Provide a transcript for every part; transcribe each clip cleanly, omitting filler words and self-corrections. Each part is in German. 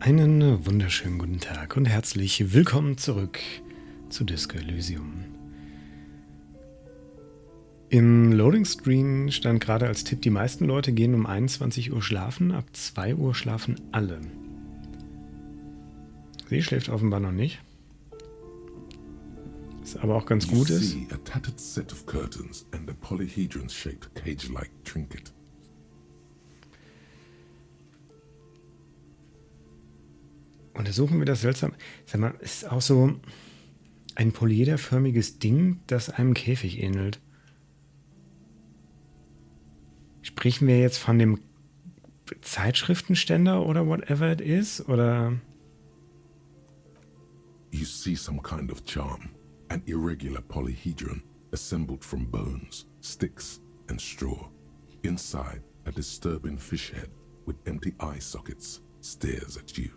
Einen wunderschönen guten Tag und herzlich willkommen zurück zu Disco Elysium. Im Loading Screen stand gerade als Tipp, die meisten Leute gehen um 21 Uhr schlafen, ab 2 Uhr schlafen alle. Sie schläft offenbar noch nicht. Was aber auch ganz gut ist. A tattered set of curtains and a polyhedron-shaped cage-like trinket. Untersuchen wir das seltsam. Sag mal, ist auch so ein polyederförmiges Ding, das einem Käfig ähnelt. Sprechen wir jetzt von dem Zeitschriftenständer oder whatever it is? Oder? You see some kind of charm, an irregular polyhedron assembled from bones, sticks, and straw. Inside, a disturbing fish head with empty eye sockets stares at you.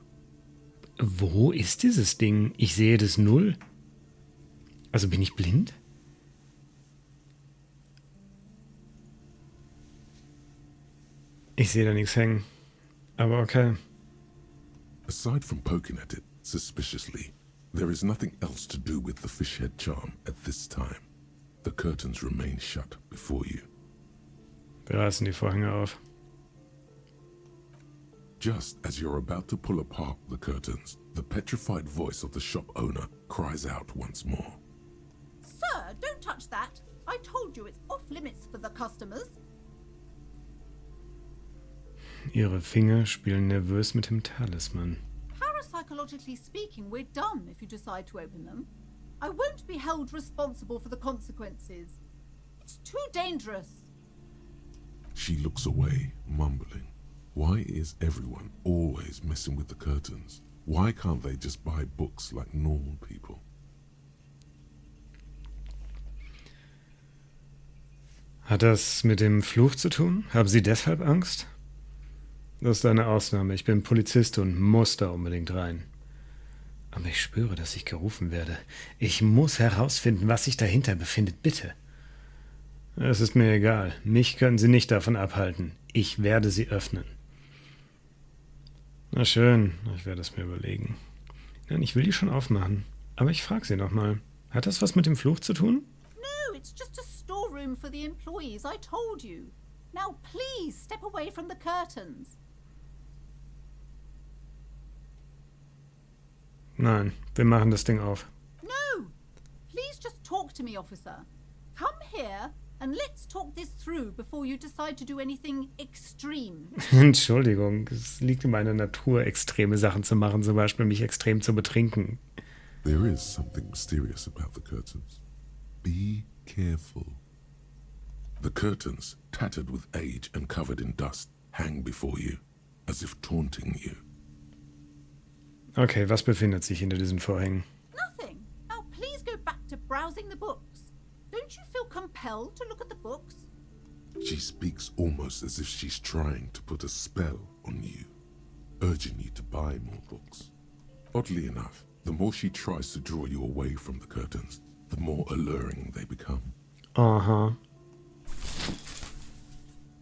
Wo ist dieses Ding? Ich sehe das null. Also bin ich blind? Ich sehe da nichts hängen. Aber okay. Aside from poking at it suspiciously, there is nothing else to do with the fish head charm at this time. The curtains remain shut before you. Wir reißen die Vorhänge auf. Just as you're about to pull apart the curtains, the petrified voice of the shop owner cries out once more. Sir, don't touch that. I told you it's off limits for the customers. Ihre Finger spielen nervös mit dem Talisman. Parapsychologically speaking, we're done if you decide to open them. I won't be held responsible for the consequences. It's too dangerous. She looks away, mumbling. Why is everyone always messing with the curtains? Why can't they just buy books like normal people? Hat das mit dem Fluch zu tun? Haben Sie deshalb Angst? Das ist eine Ausnahme. Ich bin Polizist und muss da unbedingt rein. Aber ich spüre, dass ich gerufen werde. Ich muss herausfinden, was sich dahinter befindet. Bitte. Es ist mir egal. Mich können Sie nicht davon abhalten. Ich werde sie öffnen. Na schön, ich werde es mir überlegen. Nein, ich will die schon aufmachen. Aber ich frage Sie nochmal. Hat das was mit dem Fluch zu tun? No, it's just a storeroom for the employees, I told you. Now please step away from the curtains. Nein, wir machen das Ding auf. No! Please just talk to me, officer. Come here and let's talk this through before you decide to do anything extreme. Entschuldigung, es liegt in meiner Natur, extreme Sachen zu machen, zum Beispiel mich extrem zu betrinken. There is something mysterious about the curtains. Be careful. The curtains, tattered with age and covered in dust, hang before you, as if taunting you. Okay, was befindet sich hinter diesen Vorhängen? Nothing. Now please go back to browsing the books. Don't you feel compelled to look at the books? She speaks almost as if she's trying to put a spell on you, urging you to buy more books. Oddly enough, the more she tries to draw you away from the curtains, the more alluring they become. Aha.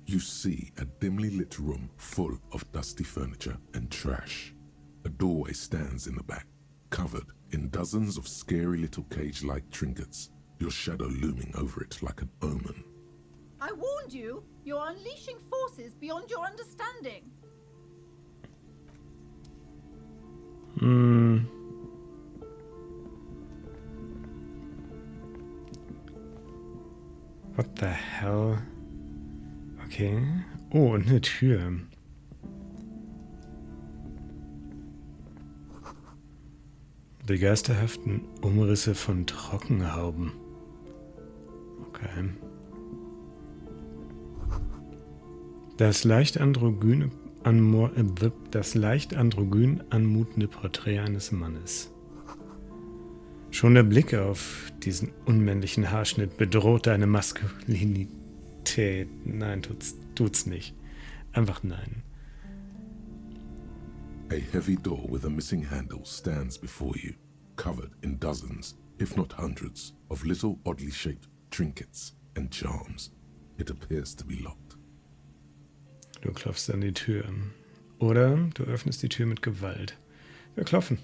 You see a dimly lit room full of dusty furniture and trash. A doorway stands in the back, covered in dozens of scary little cage-like trinkets, your shadow looming over it like an omen. I warned you. You're unleashing forces beyond your understanding. What the hell? Okay. Oh, und eine Tür. Die geisterhaften Umrisse von Trockenhauben. Okay. Das leicht androgyn anmutende Porträt eines Mannes. Schon der Blick auf diesen unmännlichen Haarschnitt bedroht deine Maskulinität. Nein, tut's nicht. Einfach nein. A heavy door with a missing handle stands before you, covered in dozens, if not hundreds, of little oddly shaped trinkets and charms. It appears to be locked. Du klopfst an die Tür. Oder du öffnest die Tür mit Gewalt. Wir klopfen.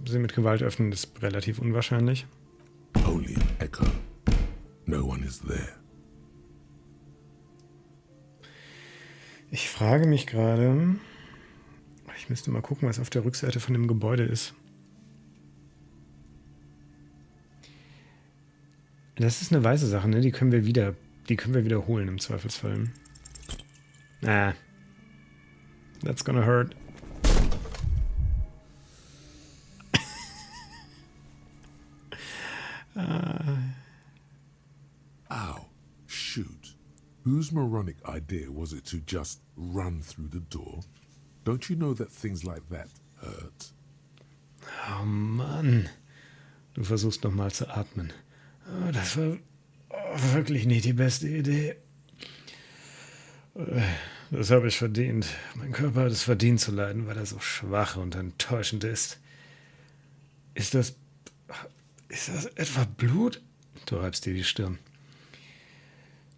Sie mit Gewalt öffnen ist relativ unwahrscheinlich. Only an echo. No one is there. Ich frage mich gerade, ich müsste mal gucken, was auf der Rückseite von dem Gebäude ist. Das ist eine weiße Sache, ne? Die können wir wiederholen im Zweifelsfall. Ah. That's gonna hurt. Ow. Shoot. Whose moronic idea was it to just run through the door? Don't you know that things like that hurt? Oh Mann. Du versuchst nochmal zu atmen. Oh, das war wirklich nicht die beste Idee. Das habe ich verdient. Mein Körper hat es verdient zu leiden, weil er so schwach und enttäuschend ist. Ist das etwa Blut? Du reibst dir die Stirn.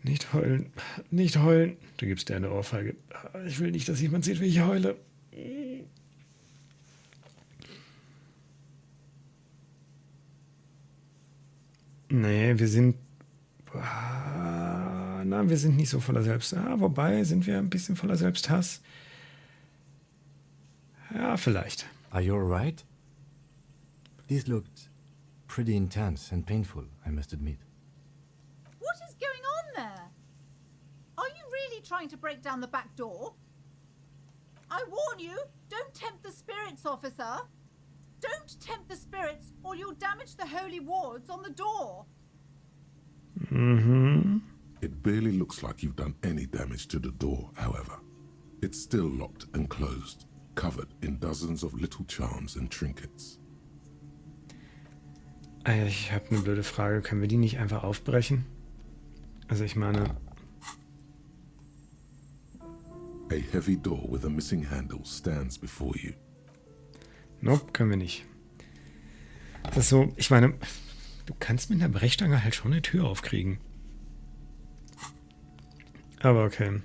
Nicht heulen, nicht heulen. Du gibst dir eine Ohrfeige. Ich will nicht, dass jemand sieht, wie ich heule. Nee, wir sind nicht so voller wobei, sind wir ein bisschen voller Selbsthass? Ja, vielleicht. Are you alright? These looked pretty intense and painful, I must admit. What is going on there? Are you really trying to break down the back door? I warn you, don't tempt the spirits, officer. Don't tempt the spirits, or you'll damage the holy wards on the door. Mhm. It barely looks like you've done any damage to the door, however. It's still locked and closed, covered in dozens of little charms and trinkets. Ich habe eine blöde Frage. Können wir die nicht einfach aufbrechen? Also ich meine... A heavy door with a missing handle stands before you. Nope, können wir nicht. Das ist so, ich meine, du kannst mit einer Brechstange halt schon eine Tür aufkriegen. Aber okay.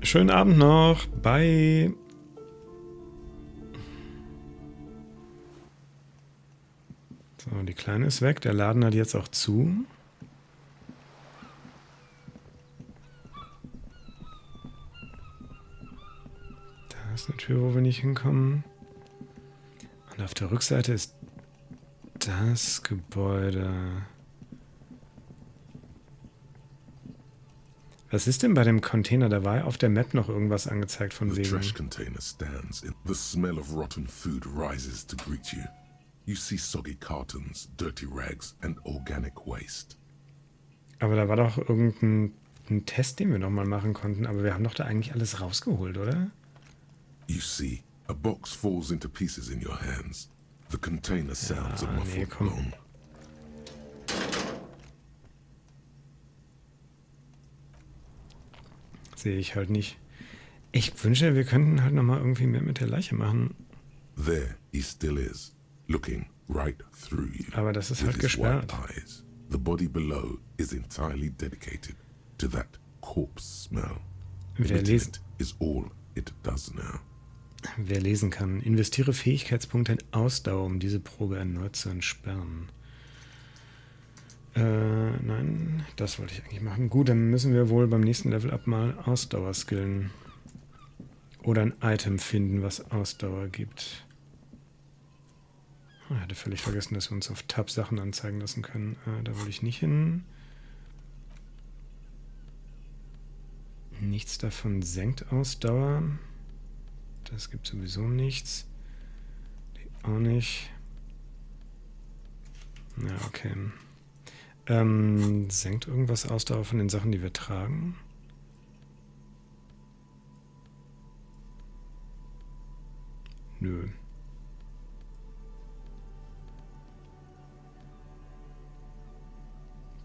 Schönen Abend noch. Bye. So, die Kleine ist weg. Der Laden hat jetzt auch zu. Da ist eine Tür, wo wir nicht hinkommen. Und auf der Rückseite ist das Gebäude. Was ist denn bei dem Container? Da war auf der Map noch irgendwas angezeigt von The wegen... trash container stands in. The smell of rotten food rises to greet you. You see soggy cartons, dirty rags, and organic waste. Aber da war doch irgendein Test, den wir noch mal machen konnten. Aber wir haben doch da eigentlich alles rausgeholt, oder? You see, a box falls into pieces in your hands. The container sounds a muffled komm. gong. Sehe ich halt nicht. Ich wünsche, wir könnten halt noch mal irgendwie mehr mit der Leiche machen. There he still is, looking right through you. Aber das ist halt with his white gesperrt. eyes. The body below is entirely dedicated to that corpse smell. Wer Emitting lesen, it is all it does now. wer lesen kann. Investiere Fähigkeitspunkte in Ausdauer, um diese Probe erneut zu entsperren. Nein, das wollte ich eigentlich machen. Gut, dann müssen wir wohl beim nächsten Level-Up mal Ausdauer skillen. Oder ein Item finden, was Ausdauer gibt. Ich hatte völlig vergessen, dass wir uns auf Tab Sachen anzeigen lassen können. Da will ich nicht hin. Nichts davon senkt Ausdauer. Das gibt sowieso nichts. Die auch nicht. Ja, okay. Senkt irgendwas Ausdauer von den Sachen, die wir tragen? Nö.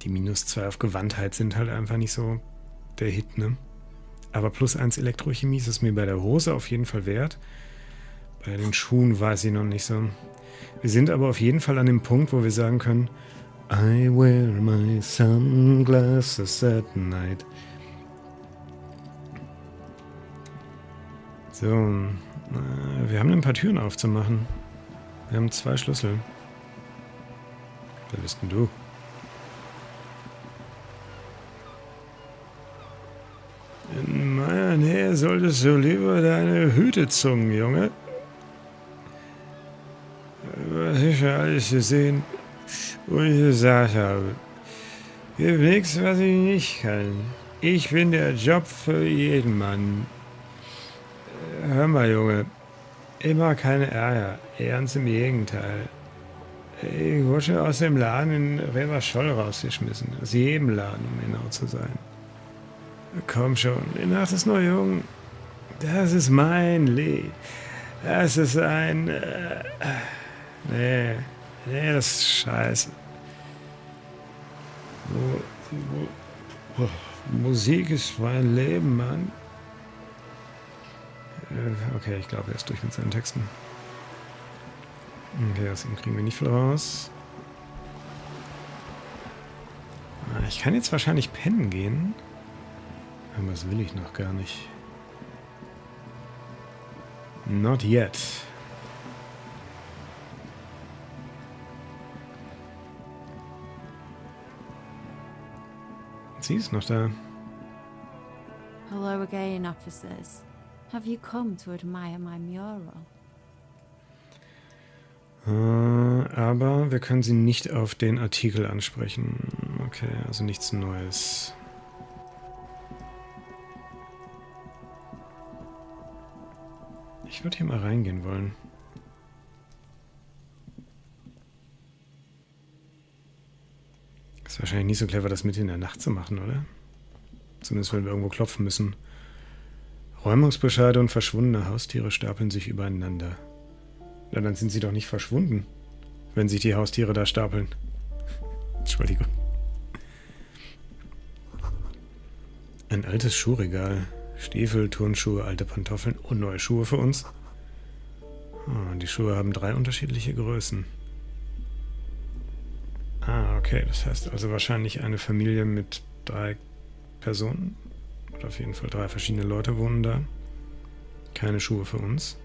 Die -2 auf Gewandtheit sind halt einfach nicht so der Hit, ne? Aber +1 Elektrochemie ist es mir bei der Hose auf jeden Fall wert. Bei den Schuhen weiß ich noch nicht so. Wir sind aber auf jeden Fall an dem Punkt, wo wir sagen können, I wear my sunglasses at night. So, wir haben ein paar Türen aufzumachen. Wir haben 2 Schlüssel. Wer bist denn du? In meiner Nähe solltest du lieber deine Hüte zungen, Junge. Was ich schon alles gesehen und gesagt habe. Gibt nichts, was ich nicht kann. Ich bin der Job für jeden Mann. Hör mal, Junge. Immer keine Ärger. Ganz im Gegenteil. Ich wurde schon aus dem Laden in Reverscholl rausgeschmissen. Aus jedem Laden, um genau zu sein. Komm schon, die Nacht ist noch jung. Das ist mein Lied. Das ist ein... nee, das ist scheiße. Musik ist mein Leben, Mann. Okay, ich glaube, er ist durch mit seinen Texten. Okay, aus ihm kriegen wir nicht viel raus. Ich kann jetzt wahrscheinlich pennen gehen. Aber das will ich noch gar nicht. Not yet. Sie ist noch da. Hello again, officers. Have you come to admire my mural? Aber wir können sie nicht auf den Artikel ansprechen. Okay, also nichts Neues. Ich würde hier mal reingehen wollen. Ist wahrscheinlich nicht so clever, das mitten in der Nacht zu machen, oder? Zumindest, wenn wir irgendwo klopfen müssen. Räumungsbescheide und verschwundene Haustiere stapeln sich übereinander. Na, dann sind sie doch nicht verschwunden, wenn sich die Haustiere da stapeln. Entschuldigung. Ein altes Schuhregal. Stiefel, Turnschuhe, alte Pantoffeln und neue Schuhe für uns. Oh, die Schuhe haben 3 unterschiedliche Größen. Ah, okay. Das heißt also wahrscheinlich eine Familie mit 3 Personen. Oder auf jeden Fall 3 verschiedene Leute wohnen da. Keine Schuhe für uns.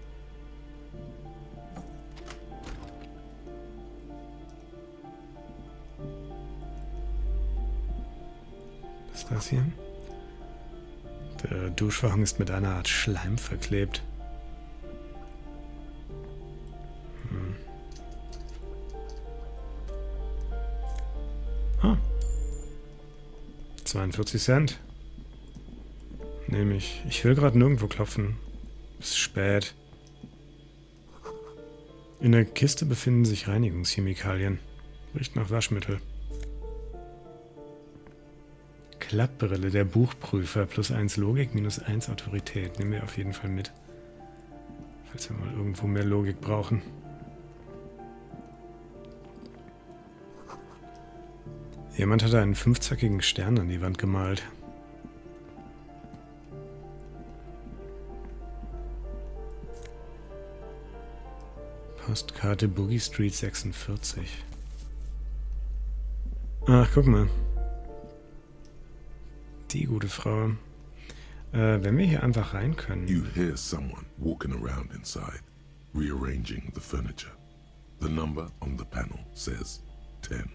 Was ist das hier? Der Duschvorhang ist mit einer Art Schleim verklebt. Ah. 42 Cent. Nehme ich. Ich will gerade nirgendwo klopfen. Es ist spät. In der Kiste befinden sich Reinigungschemikalien. Riecht nach Waschmittel. Klappbrille, der Buchprüfer, +1 Logik, -1 Autorität. Nehmen wir auf jeden Fall mit. Falls wir mal irgendwo mehr Logik brauchen. Jemand hat einen 5-zackigen Stern an die Wand gemalt. Postkarte Boogie Street 46. Ach, guck mal. Die gute Frau. Wenn wir hier einfach rein können. You hear someone walking around inside, rearranging the furniture. The number on the panel says 10.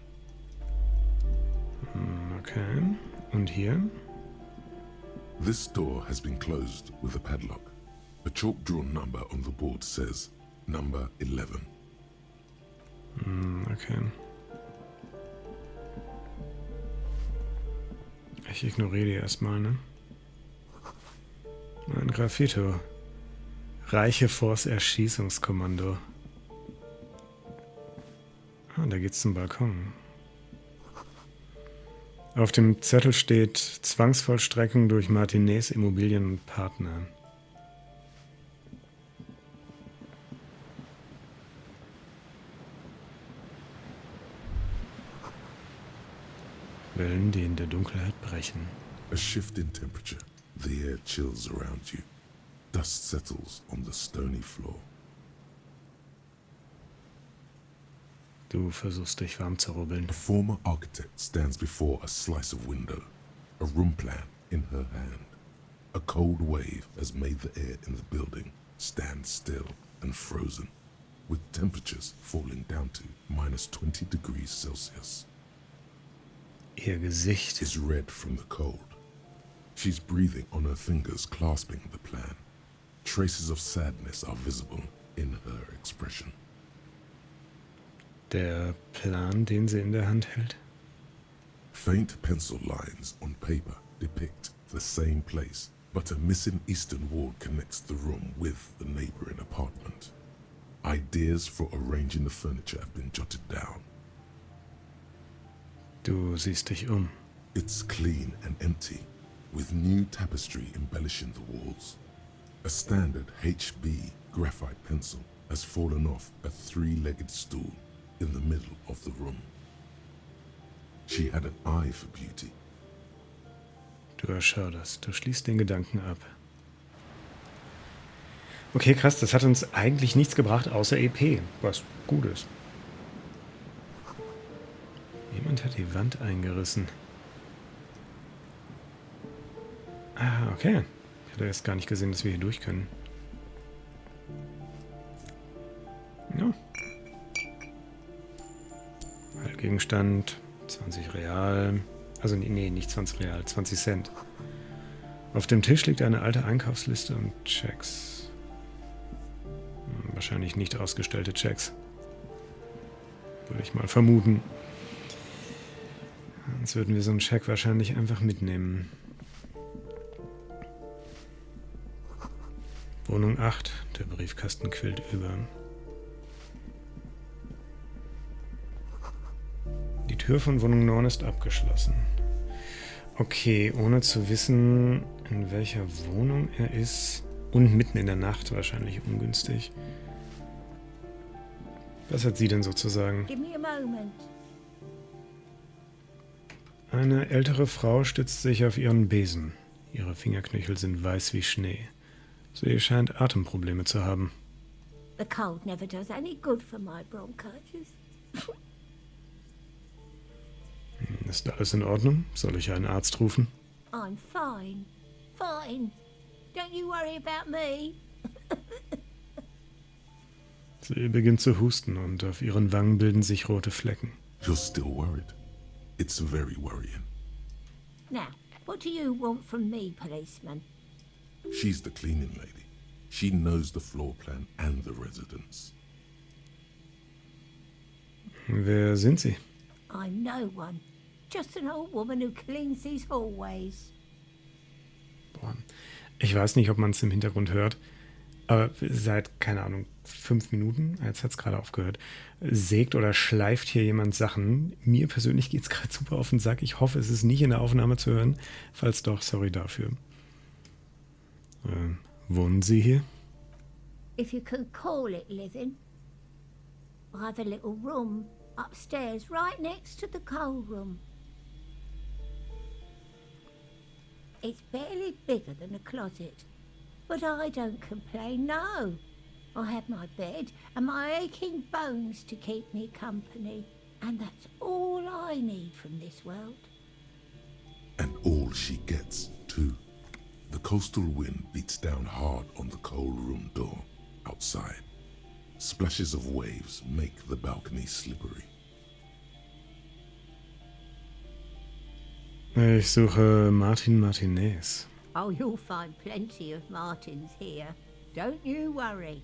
Okay. Und hier? This door has been closed with a padlock. A chalk-drawn number on the board says number 11. Okay. Ich ignoriere die erstmal, ne? Ein Graffito. Reiche Force Erschießungskommando. Ah, da geht's zum Balkon. Auf dem Zettel steht Zwangsvollstreckung durch Martinez Immobilien und Partner. Wellen, die in der Dunkelheit brechen. A shift in temperature. The air chills around you. Dust settles on the stony floor. Du versuchst dich warm zu rubbeln. A former architect stands before a slice of window, a room plan in her hand. A cold wave has made the air in the building stand still and frozen, with temperatures falling down to -20 degrees Celsius. Ihr Gesicht. Is red from the cold. She's breathing on her fingers, clasping the plan. Traces of sadness are visible in her expression. Der Plan, den sie in der Hand hält. Faint pencil lines on paper depict the same place, but a missing eastern wall connects the room with the neighboring apartment. Ideas for arranging the furniture have been jotted down. Du siehst dich um. It's clean and empty, with new tapestry embellishing the walls. A standard HB graphite pencil has fallen off a three-legged stool in the middle of the room. She had an eye for beauty. Du erschauderst. Du schließt den Gedanken ab. Okay, krass, das hat uns eigentlich nichts gebracht, außer EP, was gut ist. Jemand hat die Wand eingerissen. Ah, okay. Ich hatte erst gar nicht gesehen, dass wir hier durch können. Ja. Gegenstand, 20 Real. Also nee, nicht 20 Real, 20 Cent. Auf dem Tisch liegt eine alte Einkaufsliste und Checks. Wahrscheinlich nicht ausgestellte Checks. Würde ich mal vermuten. Sonst würden wir so einen Check wahrscheinlich einfach mitnehmen. Wohnung 8. Der Briefkasten quillt über. Die Tür von Wohnung 9 ist abgeschlossen. Okay, ohne zu wissen, in welcher Wohnung er ist. Und mitten in der Nacht, wahrscheinlich ungünstig. Was hat sie denn so zu sagen? Give me a moment. Eine ältere Frau stützt sich auf ihren Besen. Ihre Fingerknöchel sind weiß wie Schnee. Sie scheint Atemprobleme zu haben. The cold never does any good for my bronchitis. Ist alles in Ordnung? Soll ich einen Arzt rufen? I'm fine. Fine. Don't you worry about me. Sie beginnt zu husten und auf ihren Wangen bilden sich rote Flecken. You're still worried. It's very worrying. Now, what do you want from me, policeman? She's the cleaning lady. She knows the floor plan and the residence. Wer sind Sie? I'm no one. Just an old woman who cleans these hallways. Boah. Ich weiß nicht, ob man es im Hintergrund hört, aber seit, keine Ahnung, 5 Minuten, jetzt hat es gerade aufgehört, sägt oder schleift hier jemand Sachen. Mir persönlich geht es gerade super auf den Sack. Ich hoffe, es ist nicht in der Aufnahme zu hören. Falls doch, sorry dafür. Wohnen Sie hier? If you can call it living. I have a little room upstairs right next to the coal room. It's barely bigger than a closet, but I don't complain, no. I have my bed and my aching bones to keep me company, and that's all I need from this world. And all she gets, too. The coastal wind beats down hard on the coal room door outside. Splashes of waves make the balcony slippery. Ich suche Martin Martinez. Oh, you'll find plenty of Martins here. Don't you worry.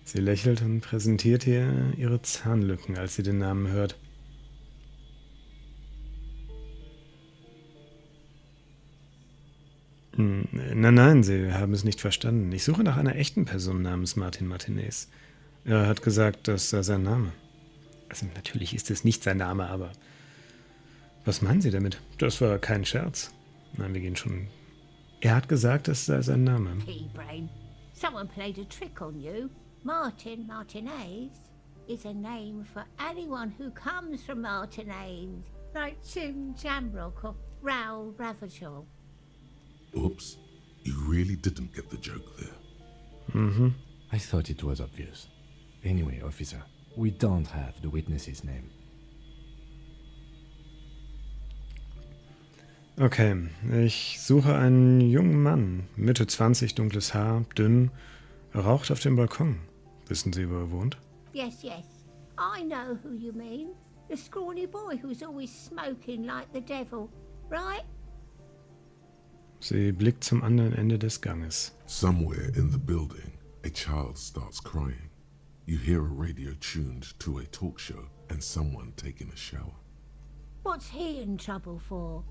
Sie lächelt und präsentiert ihr ihre Zahnlücken, als sie den Namen hört. Nein, Sie haben es nicht verstanden. Ich suche nach einer echten Person namens Martin Martinez. Er hat gesagt, das sei sein Name. Also natürlich ist es nicht sein Name, aber... Was meinen Sie damit? Das war kein Scherz. Nein, wir gehen schon... Er hat gesagt, das sei sein Name. Pea-brain. Someone played a trick on you. Martin Martinez is a name for anyone who comes from Martinez, like Tim Jamrock or Raoul Ravachol. Oops, you really didn't get the joke there. Mhm. I thought it was obvious. Anyway, officer, we don't have the witness's name. Okay, ich suche einen jungen Mann, Mitte 20, dunkles Haar, dünn, raucht auf dem Balkon. Wissen Sie, wo er wohnt? Yes, yes. I know who you mean. The scrawny boy who's always smoking like the devil, right? Sie blickt zum anderen Ende des Ganges. Somewhere in the building, a child starts crying. You hear a radio tuned to a talk show and someone taking a shower. What's he in trouble for?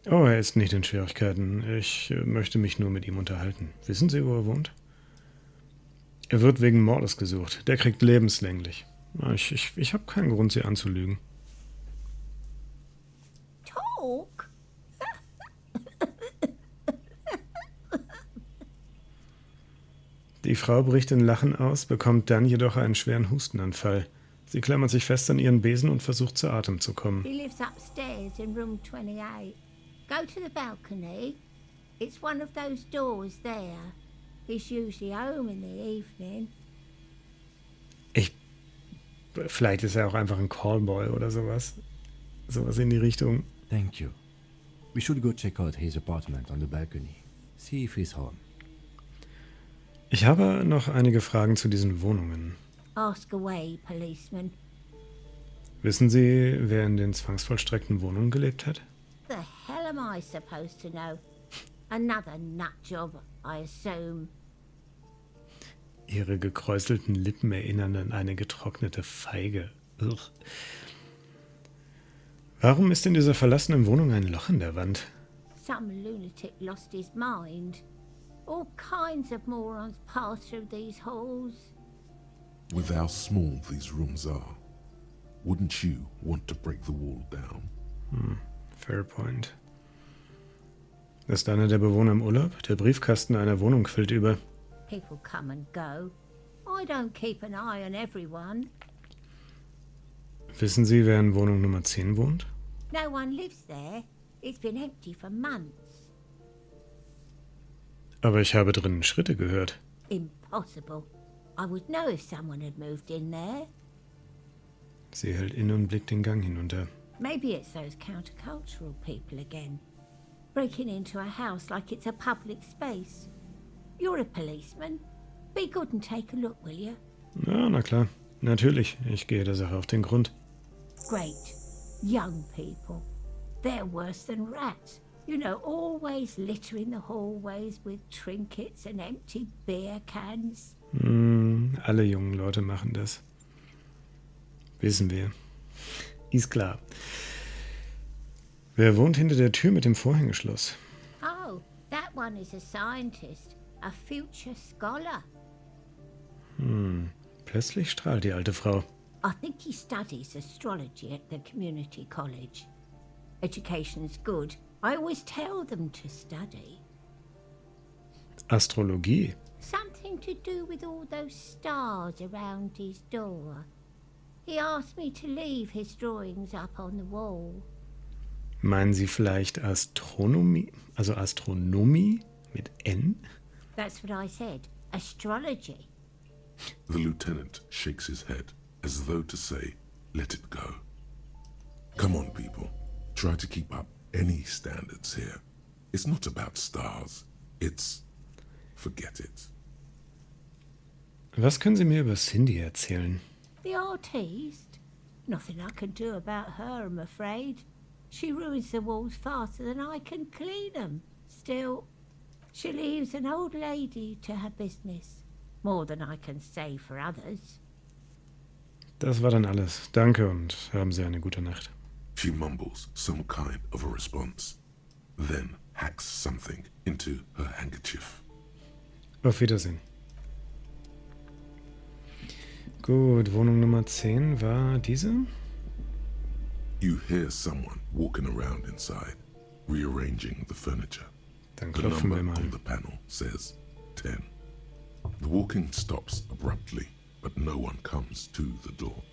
Oh, er ist nicht in Schwierigkeiten. Ich möchte mich nur mit ihm unterhalten. Wissen Sie, wo er wohnt? Er wird wegen Mordes gesucht. Der kriegt lebenslänglich. Ich habe keinen Grund, Sie anzulügen. Talk? Die Frau bricht in Lachen aus, bekommt dann jedoch einen schweren Hustenanfall. Sie klammert sich fest an ihren Besen und versucht zu Atem zu kommen. He lives upstairs in room 28. Go to the balcony. It's one of those doors there. He's usually home in the evening. Vielleicht ist er auch einfach ein Callboy oder sowas. Sowas in die Richtung. Thank you. We should go check out his apartment on the balcony. See if he's home. Ich habe noch einige Fragen zu diesen Wohnungen. Ask away, policeman. Wissen Sie, wer in den zwangsvollstreckten Wohnungen gelebt hat? The hell am I supposed to know? Another nut job, I assume. Ihre gekräuselten Lippen erinnern an eine getrocknete Feige. Ugh. Warum ist in dieser verlassenen Wohnung ein Loch in der Wand? Some lunatic lost his mind. All kinds of morons pass through these halls. With how small these rooms are, wouldn't you want to break the wall down? Fair point. Ist einer der Bewohner im Urlaub? Der Briefkasten einer Wohnung quillt über. People come and go. I don't keep an eye on everyone. Wissen Sie, wer in Wohnung Nummer 10 wohnt? No one lives there. It's been empty for months. Aber ich habe drinnen Schritte gehört. Impossible. I would know if someone had moved in there. Sie hält inne und blickt den Gang hinunter. Maybe it's those countercultural people again. Breaking into a house like it's a public space. You're a policeman. Be good and take a look, will you? Ja, na klar. Natürlich. Ich gehe der Sache auf den Grund. Great. Young people. They're worse than rats. You know, always littering the hallways with trinkets and empty beer cans. Alle jungen Leute machen das. Wissen wir. Ist klar. Wer wohnt hinter der Tür mit dem Vorhängeschloss? Oh, that one is a scientist. A future scholar. Plötzlich strahlt die alte Frau. I think he studies astrology at the community college. Education's good. I always tell them to study. Astrologie. Something to do with all those stars around his door. He asked me to leave his drawings up on the wall. Meinen Sie vielleicht Astronomie? Also Astronomie mit N? That's what I said. Astrology. The lieutenant shakes his head as though to say, let it go. Come on, people. Try to keep up any standards here. It's not about stars. It's... forget it. Was können Sie mir über Cindy erzählen? The artiste? Nothing I can do about her, I'm afraid. She ruins the walls faster than I can clean them. Still, she leaves an old lady to her business. More than I can say for others. Das war dann alles. Danke und haben Sie eine gute Nacht. She mumbles some kind of a response, then hacks something into her handkerchief. Auf Wiedersehen. Gut, Wohnung Nummer 10 war diese? You hear someone walking around inside, rearranging the furniture. Dann The klopfen wir number mal. on the panel says 10. The walking stops abruptly, but no one comes to the door.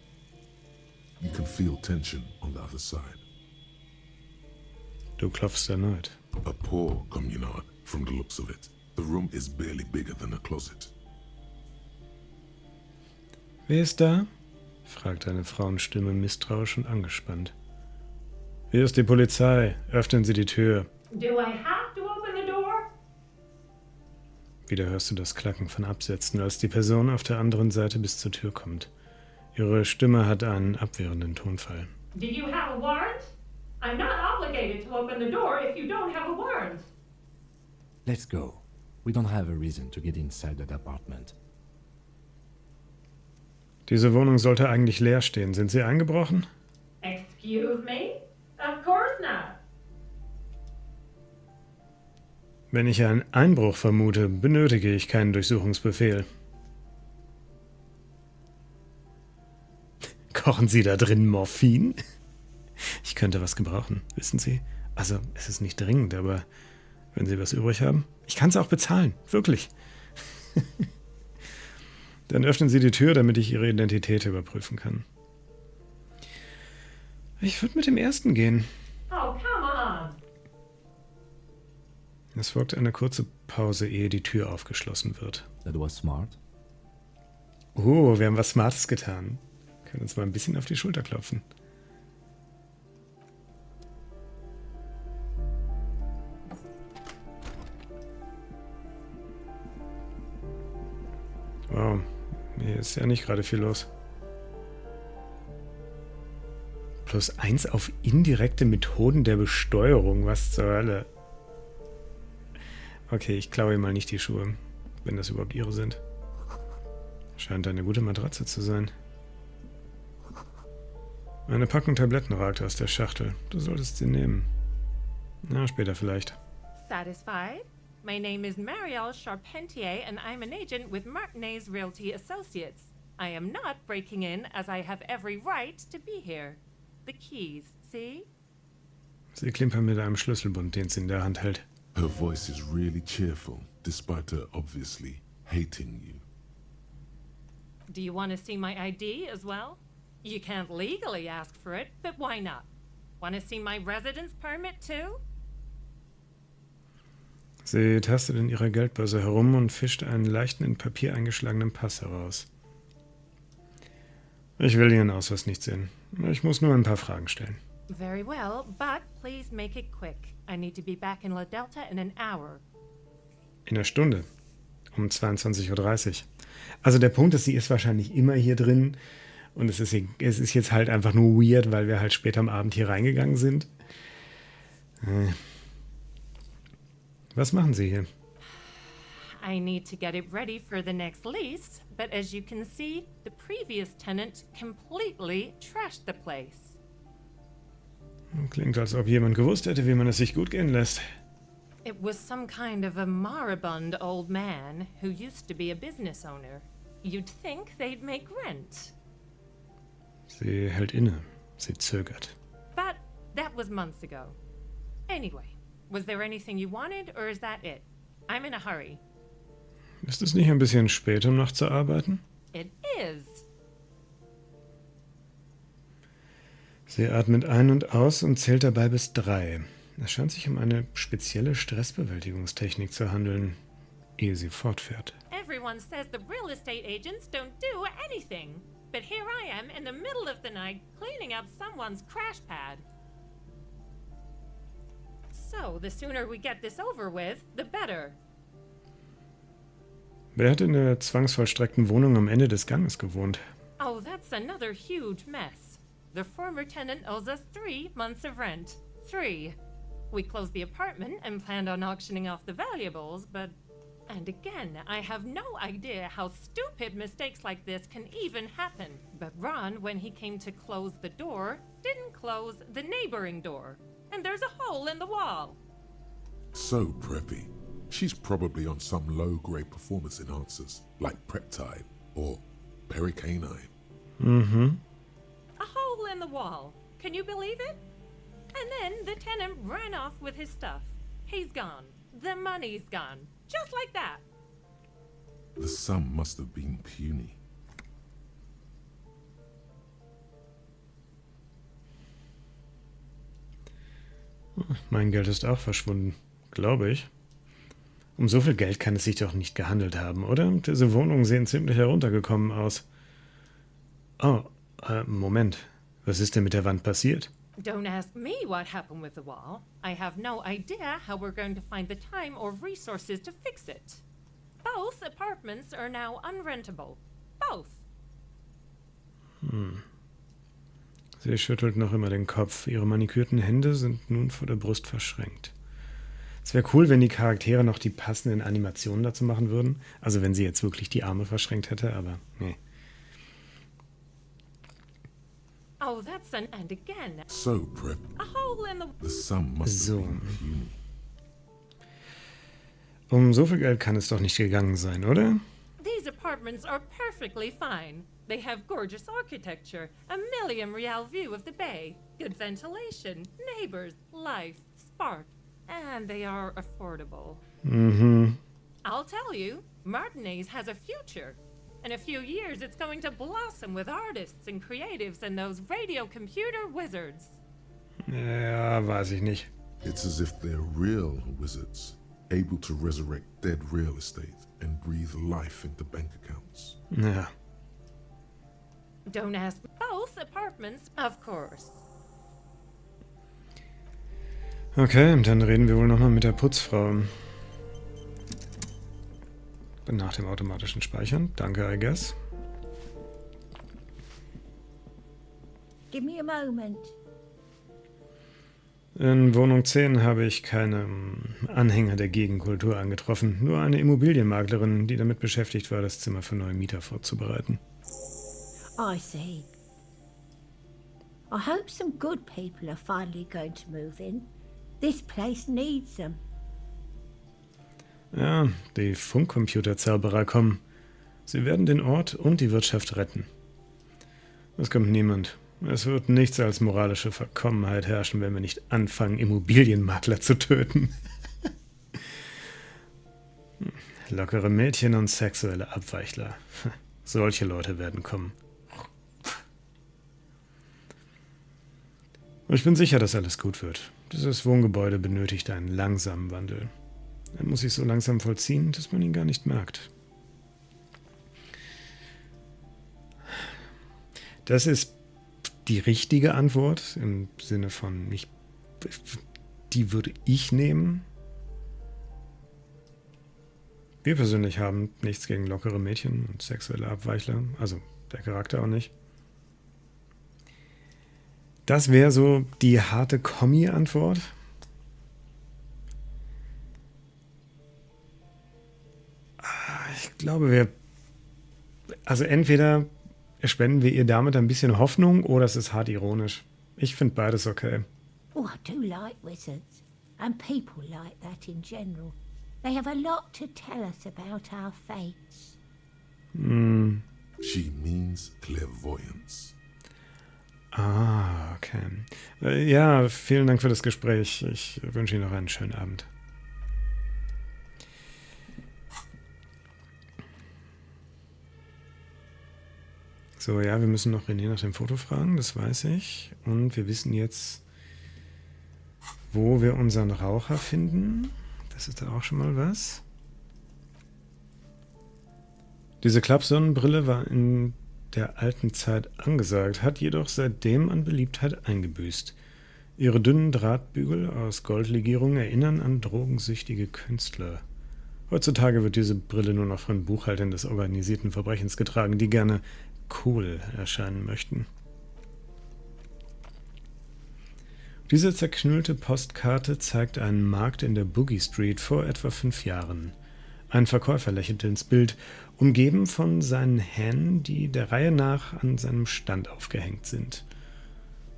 You can feel tension on the other side. Du klopfst erneut. A poor communard, from the looks of it. The room is barely bigger than a closet. Wer ist da? Fragt eine Frauenstimme misstrauisch und angespannt. Hier ist die Polizei. Öffnen Sie die Tür. Do I have to open the door? Wieder hörst du das Klacken von Absätzen, als die Person auf der anderen Seite bis zur Tür kommt. Ihre Stimme hat einen abwehrenden Tonfall. Do you have a warrant? I'm not obligated to open the door if you don't have a warrant. Let's go. We don't have a reason to get inside that apartment. Diese Wohnung sollte eigentlich leer stehen. Sind Sie eingebrochen? Excuse me? Of course not. Wenn ich einen Einbruch vermute, benötige ich keinen Durchsuchungsbefehl. Kochen Sie da drin Morphin? Ich könnte was gebrauchen, wissen Sie? Also, es ist nicht dringend, aber wenn Sie was übrig haben, ich kann es auch bezahlen, wirklich. Dann öffnen Sie die Tür, damit ich Ihre Identität überprüfen kann. Ich würde mit dem ersten gehen. Oh, come on. Es folgt eine kurze Pause, ehe die Tür aufgeschlossen wird. That was smart. Oh, wir haben was Smartes getan. Können uns mal ein bisschen auf die Schulter klopfen. Wow, hier ist ja nicht gerade viel los. +1 auf indirekte Methoden der Besteuerung. Was zur Hölle? Okay, ich klaue ihr mal nicht die Schuhe, wenn das überhaupt ihre sind. Scheint eine gute Matratze zu sein. Eine Packung Tabletten ragt aus der Schachtel. Du solltest sie nehmen. Na, später vielleicht. Satisfied? My name is Marielle Charpentier and I'm an agent with Martinez Realty Associates. I am not breaking in as I have every right to be here. The keys, see? Sie klimpern mit einem Schlüsselbund, den sie in der Hand hält. Her voice is really cheerful, despite her obviously hating you. Do you want to see my ID as well? You can't legally ask for it, but why not? Want to see my residence permit too? Sie tastet in ihrer Geldbörse herum und fischt einen leichten in Papier eingeschlagenen Pass heraus. Ich will Ihren Ausweis nicht sehen. Ich muss nur ein paar Fragen stellen. Very well, but please make it quick. I need to be back in La Delta in an hour. In einer Stunde. Um 22:30 Uhr. Also der Punkt ist, sie ist wahrscheinlich immer hier drin. Und es ist jetzt halt einfach nur weird, weil wir halt später am Abend hier reingegangen sind. Was machen Sie hier? I need to get it ready for the next lease, but as you can see, the previous tenant completely trashed the place. Klingt, als ob jemand gewusst hätte, wie man es sich gut gehen lässt. It was some kind of a moribund old man who used to be a business owner. You'd think they'd make rent. Sie hält inne. Sie zögert. But that was months ago. Anyway, was there anything you wanted, or is that it? I'm in a hurry. Ist es nicht ein bisschen spät, um noch zu arbeiten? It is. Sie atmet ein und aus und zählt dabei bis 3. Es scheint sich um eine spezielle Stressbewältigungstechnik zu handeln, ehe sie fortfährt. Everyone says the real estate agents don't do anything. But here I am in the middle of the night cleaning up someone's crash pad. So, the sooner we get this over with, the better. Wer hat in der zwangsvollstreckten Wohnung am Ende des Ganges gewohnt? Oh, that's another huge mess. The former tenant owes us 3 months of rent. 3. We closed the apartment and planned on auctioning off the valuables, but... And again, I have no idea how stupid mistakes like this can even happen. But Ron, when he came to close the door, didn't close the neighboring door. And there's a hole in the wall. So preppy. She's probably on some low-grade performance enhancers, like Preptide or Pericanine. A hole in the wall. Can you believe it? And then the tenant ran off with his stuff. He's gone. The money's gone. Just like that. The sum must have been puny. Mein Geld ist auch verschwunden, glaube ich. Um so viel Geld kann es sich doch nicht gehandelt haben, oder? Diese Wohnungen sehen ziemlich heruntergekommen aus. Oh, Moment. Was ist denn mit der Wand passiert? Don't ask me what happened with the wall. I have no idea how we're going to find the time or resources to fix it. Both apartments are now unrentable. Both. Sie schüttelt noch immer den Kopf. Ihre manikürten Hände sind nun vor der Brust verschränkt. Es wäre cool, wenn die Charaktere noch die passenden Animationen dazu machen würden. Also wenn sie jetzt wirklich die Arme verschränkt hätte, aber nee. Oh, that's an and again. So, Prep, A hole in the... the sum must have So. been puny. Um so viel Geld kann es doch nicht gegangen sein, oder? These apartments are perfectly fine. They have gorgeous architecture, a million-real view of the bay, good ventilation, neighbors, life, spark, and they are affordable. I'll tell you, Martinez has a future. In a few years, it's going to blossom with artists and creatives and those radio computer wizards. Ja, weiß ich nicht. It's as if they're real wizards, able to resurrect dead real estate and breathe life into bank accounts. Ja. Don't ask both apartments, of course. Okay, dann reden wir wohl nochmal mit der Putzfrau. Nach dem automatischen Speichern. Danke, I guess. Give me a moment. In Wohnung 10 habe ich keine Anhänger der Gegenkultur angetroffen. Nur eine Immobilienmaklerin, die damit beschäftigt war, das Zimmer für neue Mieter vorzubereiten. I see. I hope some good people are finally going to move in. This place needs them. Ja, die Funkcomputerzauberer kommen. Sie werden den Ort und die Wirtschaft retten. Es kommt niemand. Es wird nichts als moralische Verkommenheit herrschen, wenn wir nicht anfangen, Immobilienmakler zu töten. Lockere Mädchen und sexuelle Abweichler. Solche Leute werden kommen. Ich bin sicher, dass alles gut wird. Dieses Wohngebäude benötigt einen langsamen Wandel. Er muss sich so langsam vollziehen, dass man ihn gar nicht merkt. Das ist die richtige Antwort im Sinne von, die würde ich nehmen. Wir persönlich haben nichts gegen lockere Mädchen und sexuelle Abweichler, also der Charakter auch nicht. Das wäre so die harte Kommi-Antwort. Ich glaube, also entweder spenden wir ihr damit ein bisschen Hoffnung oder es ist hart ironisch. Ich finde beides okay. Oh, I do like wizards. And people like that in general. They have a lot to tell us about our fates. She means clairvoyance. Ah, okay. Ja, vielen Dank für das Gespräch. Ich wünsche Ihnen noch einen schönen Abend. So, ja, wir müssen noch René nach dem Foto fragen, das weiß ich. Und wir wissen jetzt, wo wir unseren Raucher finden. Das ist da auch schon mal was. Diese Klappsonnenbrille war in der alten Zeit angesagt, hat jedoch seitdem an Beliebtheit eingebüßt. Ihre dünnen Drahtbügel aus Goldlegierung erinnern an drogensüchtige Künstler. Heutzutage wird diese Brille nur noch von Buchhaltern des organisierten Verbrechens getragen, die gerne cool erscheinen möchten. Diese zerknüllte Postkarte zeigt einen Markt in der Boogie Street vor etwa 5 Jahren. Ein Verkäufer lächelte ins Bild, umgeben von seinen Hähnen, die der Reihe nach an seinem Stand aufgehängt sind.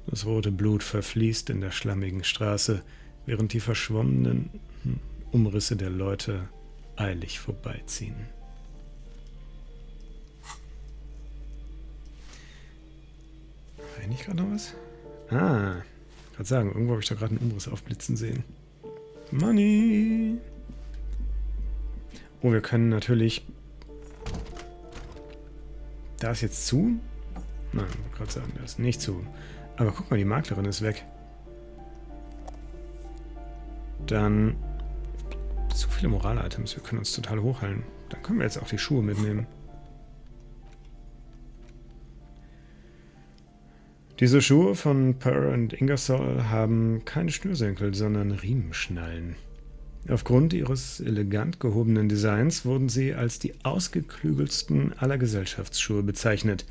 Das rote Blut verfließt in der schlammigen Straße, während die verschwommenen Umrisse der Leute eilig vorbeiziehen. War hier nicht gerade noch was? Ah, ich wollte sagen, irgendwo habe ich da gerade einen Umriss aufblitzen sehen. Money! Oh, wir können natürlich... Da ist jetzt zu? Nein, ich wollte gerade sagen, da ist nicht zu. Aber guck mal, die Maklerin ist weg. Dann... Zu viele Moral-Items, wir können uns total hochhalten. Dann können wir jetzt auch die Schuhe mitnehmen. Diese Schuhe von Per und Ingersoll haben keine Schnürsenkel, sondern Riemenschnallen. Aufgrund ihres elegant gehobenen Designs wurden sie als die ausgeklügelsten aller Gesellschaftsschuhe bezeichnet.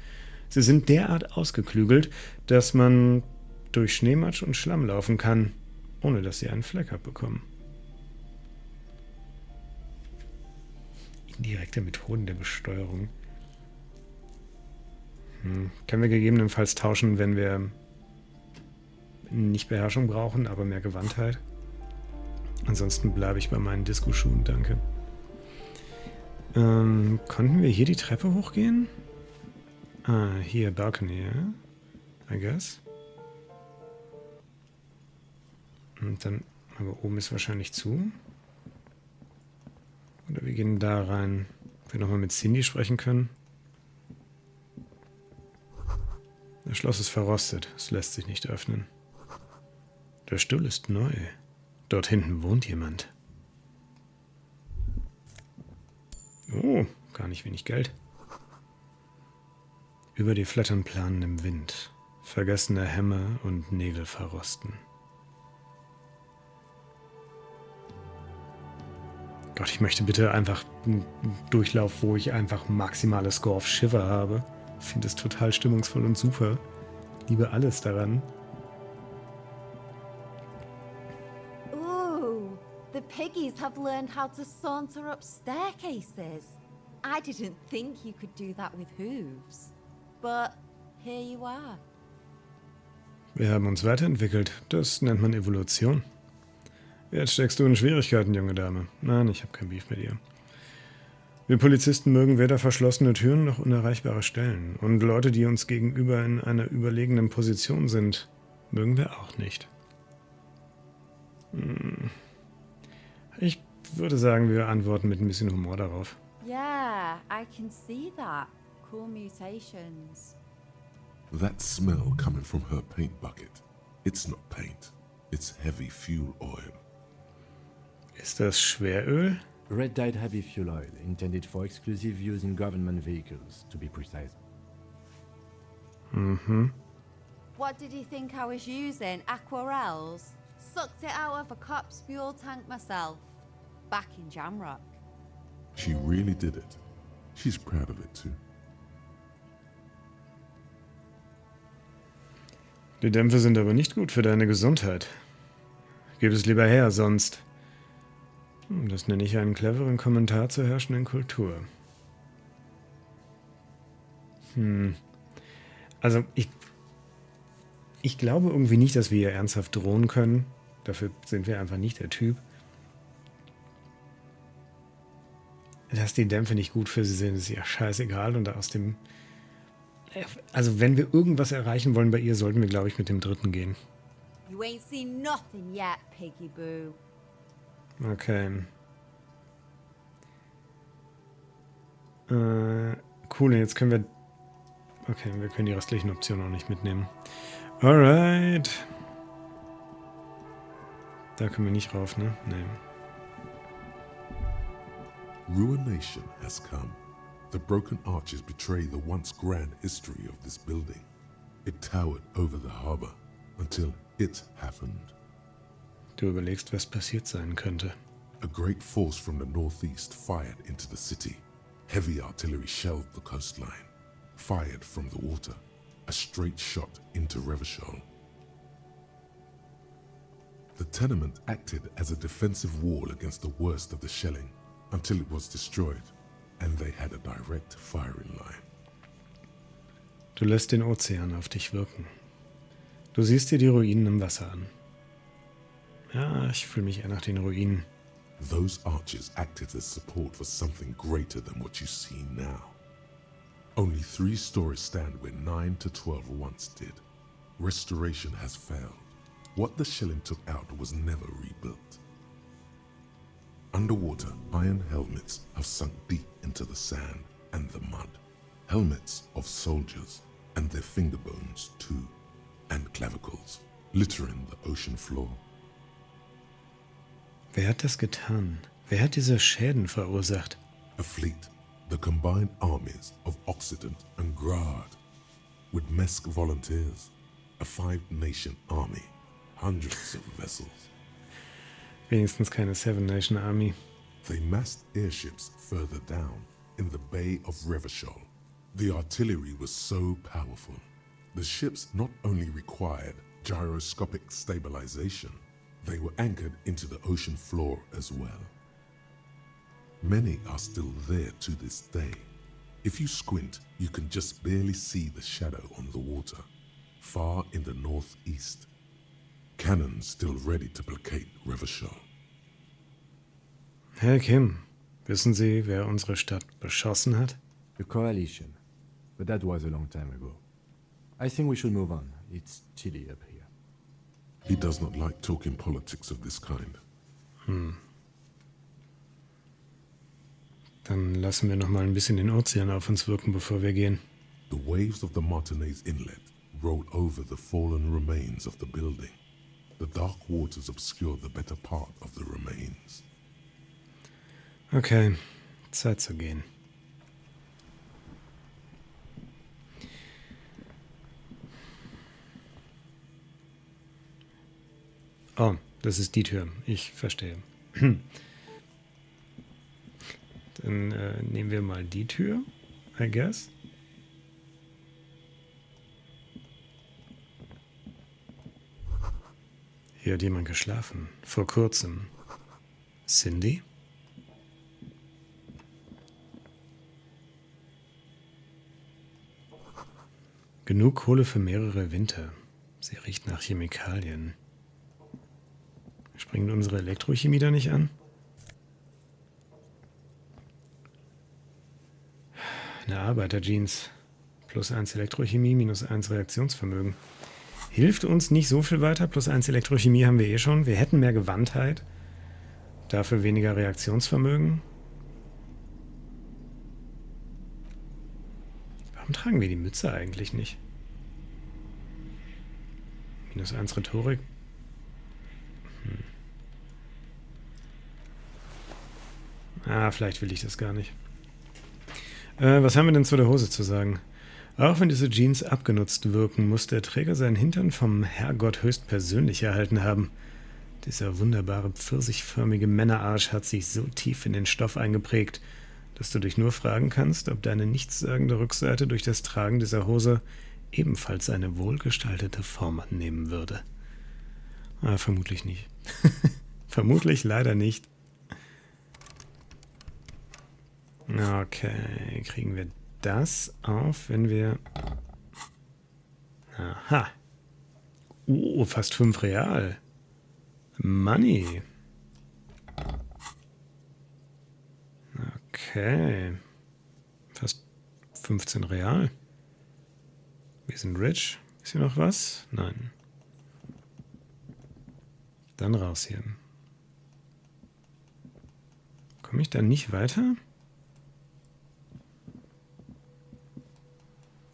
Sie sind derart ausgeklügelt, dass man durch Schneematsch und Schlamm laufen kann, ohne dass sie einen Fleck abbekommen. Indirekte Methoden der Besteuerung. Können wir gegebenenfalls tauschen, wenn wir nicht Beherrschung brauchen, aber mehr Gewandtheit. Ansonsten bleibe ich bei meinen Disco-Schuhen, danke. Konnten wir hier die Treppe hochgehen? Ah, hier, Balcony, ja? I guess. Und dann, aber oben ist wahrscheinlich zu. Oder wir gehen da rein, ob wir nochmal mit Cindy sprechen können. Das Schloss ist verrostet, es lässt sich nicht öffnen. Der Stuhl ist neu. Dort hinten wohnt jemand. Oh, gar nicht wenig Geld. Über die flattern Planen im Wind. Vergessene Hämmer und Nägel verrosten. Gott, ich möchte bitte einfach einen Durchlauf, wo ich einfach maximales Score of Shiver habe. Ich finde es total stimmungsvoll und super. Liebe alles daran. Ooh, the piggies have learned how to saunter up staircases. I didn't think you could do that with hooves. But here you are. Wir haben uns weiterentwickelt. Das nennt man Evolution. Jetzt steckst du in Schwierigkeiten, junge Dame. Nein, ich habe kein Beef mit ihr. Wir Polizisten mögen weder verschlossene Türen noch unerreichbare Stellen. Und Leute, die uns gegenüber in einer überlegenen Position sind, mögen wir auch nicht. Ich würde sagen, wir antworten mit ein bisschen Humor darauf. Yeah, I can see that. Cool mutations. That smell coming from her paint bucket. It's not paint. It's heavy fuel oil. Ist das Schweröl? Red dyed heavy fuel oil, intended for exclusive use in government vehicles, to be precise. What did you think I was using? Aquarels? Sucked it out of a cop's fuel tank myself. Back in Jamrock. She really did it. She's proud of it too. Die Dämpfe sind aber nicht gut für deine Gesundheit. Gib es lieber her, sonst... Das nenne ich einen cleveren Kommentar zur herrschenden Kultur. Also, ich glaube irgendwie nicht, dass wir ihr ernsthaft drohen können. Dafür sind wir einfach nicht der Typ. Dass die Dämpfe nicht gut für sie sind, ist ja scheißegal. Und aus dem... Also, wenn wir irgendwas erreichen wollen bei ihr, sollten wir, glaube ich, mit dem dritten gehen. You ain't seen nothing yet, Piggy Boo. Okay. Cool, jetzt können wir... Okay, wir können die restlichen Optionen auch nicht mitnehmen. Alright. Da können wir nicht rauf, ne? Nee. Ruination has come. The broken arches betray the once grand history of this building. It towered over the harbor until it happened. Du überlegst, was passiert sein könnte. A great force from the northeast fired into the city. Heavy artillery shelled the coastline. Fired from the water. A straight shot into Revachol. The tenement acted as a defensive wall against the worst of the shelling until it was destroyed, and they had a direct firing line. Du lässt den Ozean auf dich wirken. Du siehst dir die Ruinen im Wasser an. Ja, ich fühle mich eher nach den Ruinen. Those arches acted as support for something greater than what you see now. Only 3 stories stand where 9 to 12 once did. Restoration has failed. What the shelling took out was never rebuilt. Underwater, iron helmets have sunk deep into the sand and the mud. Helmets of soldiers, and their finger bones too, and clavicles, littering the ocean floor. Wer hat das getan? Wer hat diese Schäden verursacht? A fleet, the combined armies of Occident and Grad, with Mesk volunteers, A 5-nation army, hundreds of vessels. Wenigstens keine Seven-Nation Army. They massed airships further down in the Bay of Revachol. The artillery was so powerful. The ships not only required gyroscopic stabilization, they were anchored into the ocean floor as well. Many are still there to this day. If you squint, you can just barely see the shadow on the water, far in the northeast. Cannon still ready to placate Revachol. Herr Kim, wissen Sie, wer unsere Stadt beschossen hat? The coalition. But that was a long time ago. I think we should move on. It's chilly up here. He does not like talking politics of this kind. Dann lassen wir noch mal ein bisschen den Ozean auf uns wirken, bevor wir gehen. The waves of the Martinez Inlet roll over the fallen remains of the building. The dark waters obscure the better part of the remains. Okay, Zeit zu gehen. Oh, das ist die Tür. Ich verstehe. Dann nehmen wir mal die Tür, I guess. Hier hat jemand geschlafen. Vor kurzem. Cindy? Genug Kohle für mehrere Winter. Sie riecht nach Chemikalien. Springt unsere Elektrochemie da nicht an? Eine Arbeiterjeans. +1 Elektrochemie, -1 Reaktionsvermögen. Hilft uns nicht so viel weiter. +1 Elektrochemie haben wir eh schon. Wir hätten mehr Gewandtheit. Dafür weniger Reaktionsvermögen. Warum tragen wir die Mütze eigentlich nicht? -1 Rhetorik. Vielleicht will ich das gar nicht. Was haben wir denn zu der Hose zu sagen? Auch wenn diese Jeans abgenutzt wirken, muss der Träger seinen Hintern vom Herrgott höchstpersönlich erhalten haben. Dieser wunderbare pfirsichförmige Männerarsch hat sich so tief in den Stoff eingeprägt, dass du dich nur fragen kannst, ob deine nichtssagende Rückseite durch das Tragen dieser Hose ebenfalls eine wohlgestaltete Form annehmen würde. Vermutlich nicht. Vermutlich leider nicht. Okay, kriegen wir das auf, wenn wir... Aha. Fast 5 Real. Money. Okay. Fast 15 Real. Wir sind rich. Ist hier noch was? Nein. Dann raus hier. Komme ich da nicht weiter?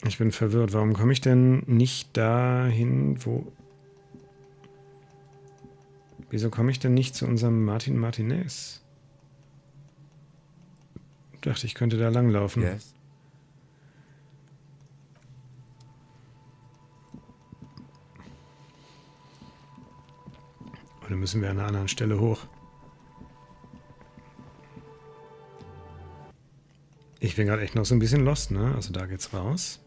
Ich bin verwirrt. Warum komme ich denn nicht dahin, wo... Wieso komme ich denn nicht zu unserem Martin Martinez? Ich dachte, ich könnte da langlaufen. Yes. Oder müssen wir an einer anderen Stelle hoch? Ich bin gerade echt noch so ein bisschen lost, ne? Also da geht's raus.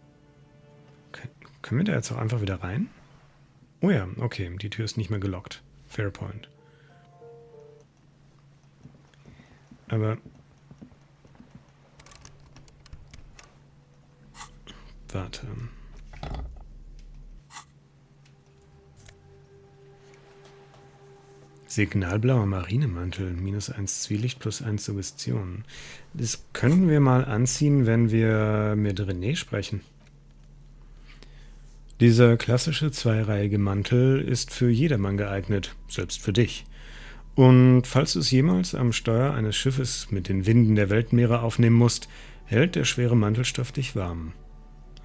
Können wir da jetzt auch einfach wieder rein? Oh ja, okay, die Tür ist nicht mehr gelockt. Fair point. Aber... Warte. Signalblauer Marinemantel, -1 Zwielicht, +1 Suggestion. Das könnten wir mal anziehen, wenn wir mit René sprechen. Dieser klassische zweireihige Mantel ist für jedermann geeignet, selbst für dich. Und falls du es jemals am Steuer eines Schiffes mit den Winden der Weltmeere aufnehmen musst, hält der schwere Mantelstoff dich warm.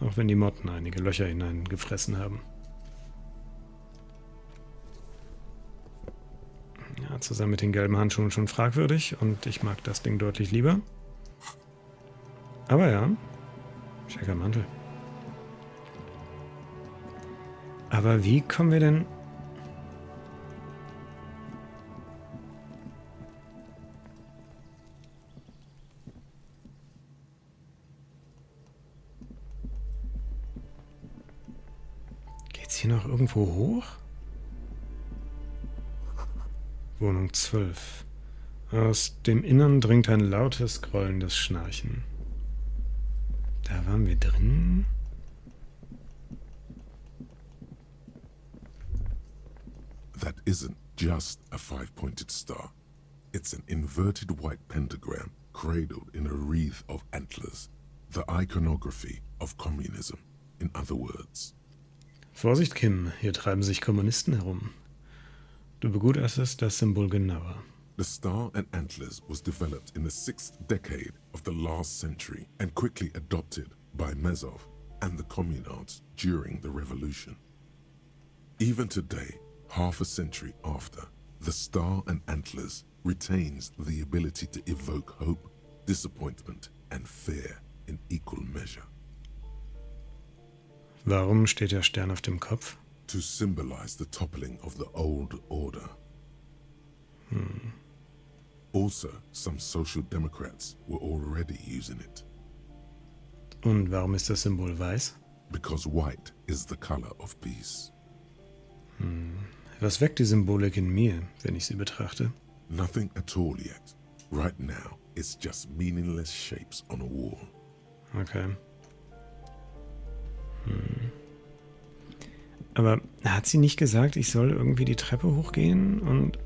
Auch wenn die Motten einige Löcher hineingefressen haben. Ja, zusammen mit den gelben Handschuhen schon fragwürdig und ich mag das Ding deutlich lieber. Aber ja, schicker Mantel. Aber wie kommen wir denn... Geht's hier noch irgendwo hoch? Wohnung 12. Aus dem Innern dringt ein lautes, grollendes Schnarchen. Da waren wir drin. That isn't just a five-pointed star. It's an inverted white pentagram cradled in a wreath of antlers. The iconography of communism, in other words. Vorsicht, Kim, hier treiben sich Kommunisten herum. Du begutachtest das Symbol genauer. The star and antlers was developed in the 6th decade of the last century and quickly adopted by Mazov and the communards during the revolution. Even today, half a century after, the star and antlers retains the ability to evoke hope, disappointment, and fear in equal measure. Warum steht der Stern auf dem Kopf? To symbolize the toppling of the old order. Also, some social democrats were already using it, Und warum ist das Symbol weiß? because white is the color of peace. Was weckt die Symbolik in mir, wenn ich sie betrachte? Nothing at all yet. Right now, it's just meaningless shapes on a wall. Okay. Aber hat sie nicht gesagt, ich soll irgendwie die Treppe hochgehen und...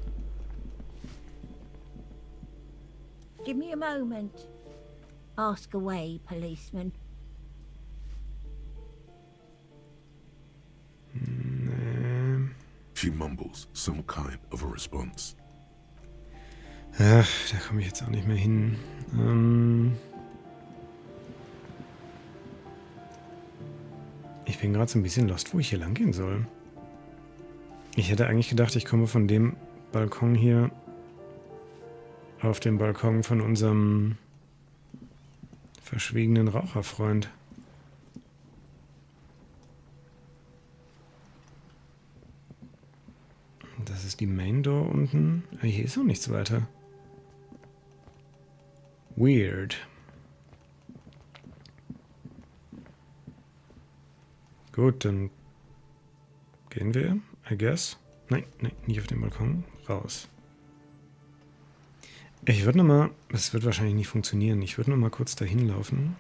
Give me a moment. Ask away, policeman. She mumbles some kind of a response. Ach, da komme ich jetzt auch nicht mehr hin. Ich bin gerade so ein bisschen lost, wo ich hier lang gehen soll. Ich hätte eigentlich gedacht, ich komme von dem Balkon hier auf den Balkon von unserem verschwiegenen Raucherfreund. Das ist die Main Door unten. Hier ist auch nichts weiter. Weird. Gut, dann gehen wir, I guess. Nein, nicht auf den Balkon. Raus. Ich würde nochmal, es wird wahrscheinlich nicht funktionieren, ich würde nochmal kurz dahin laufen.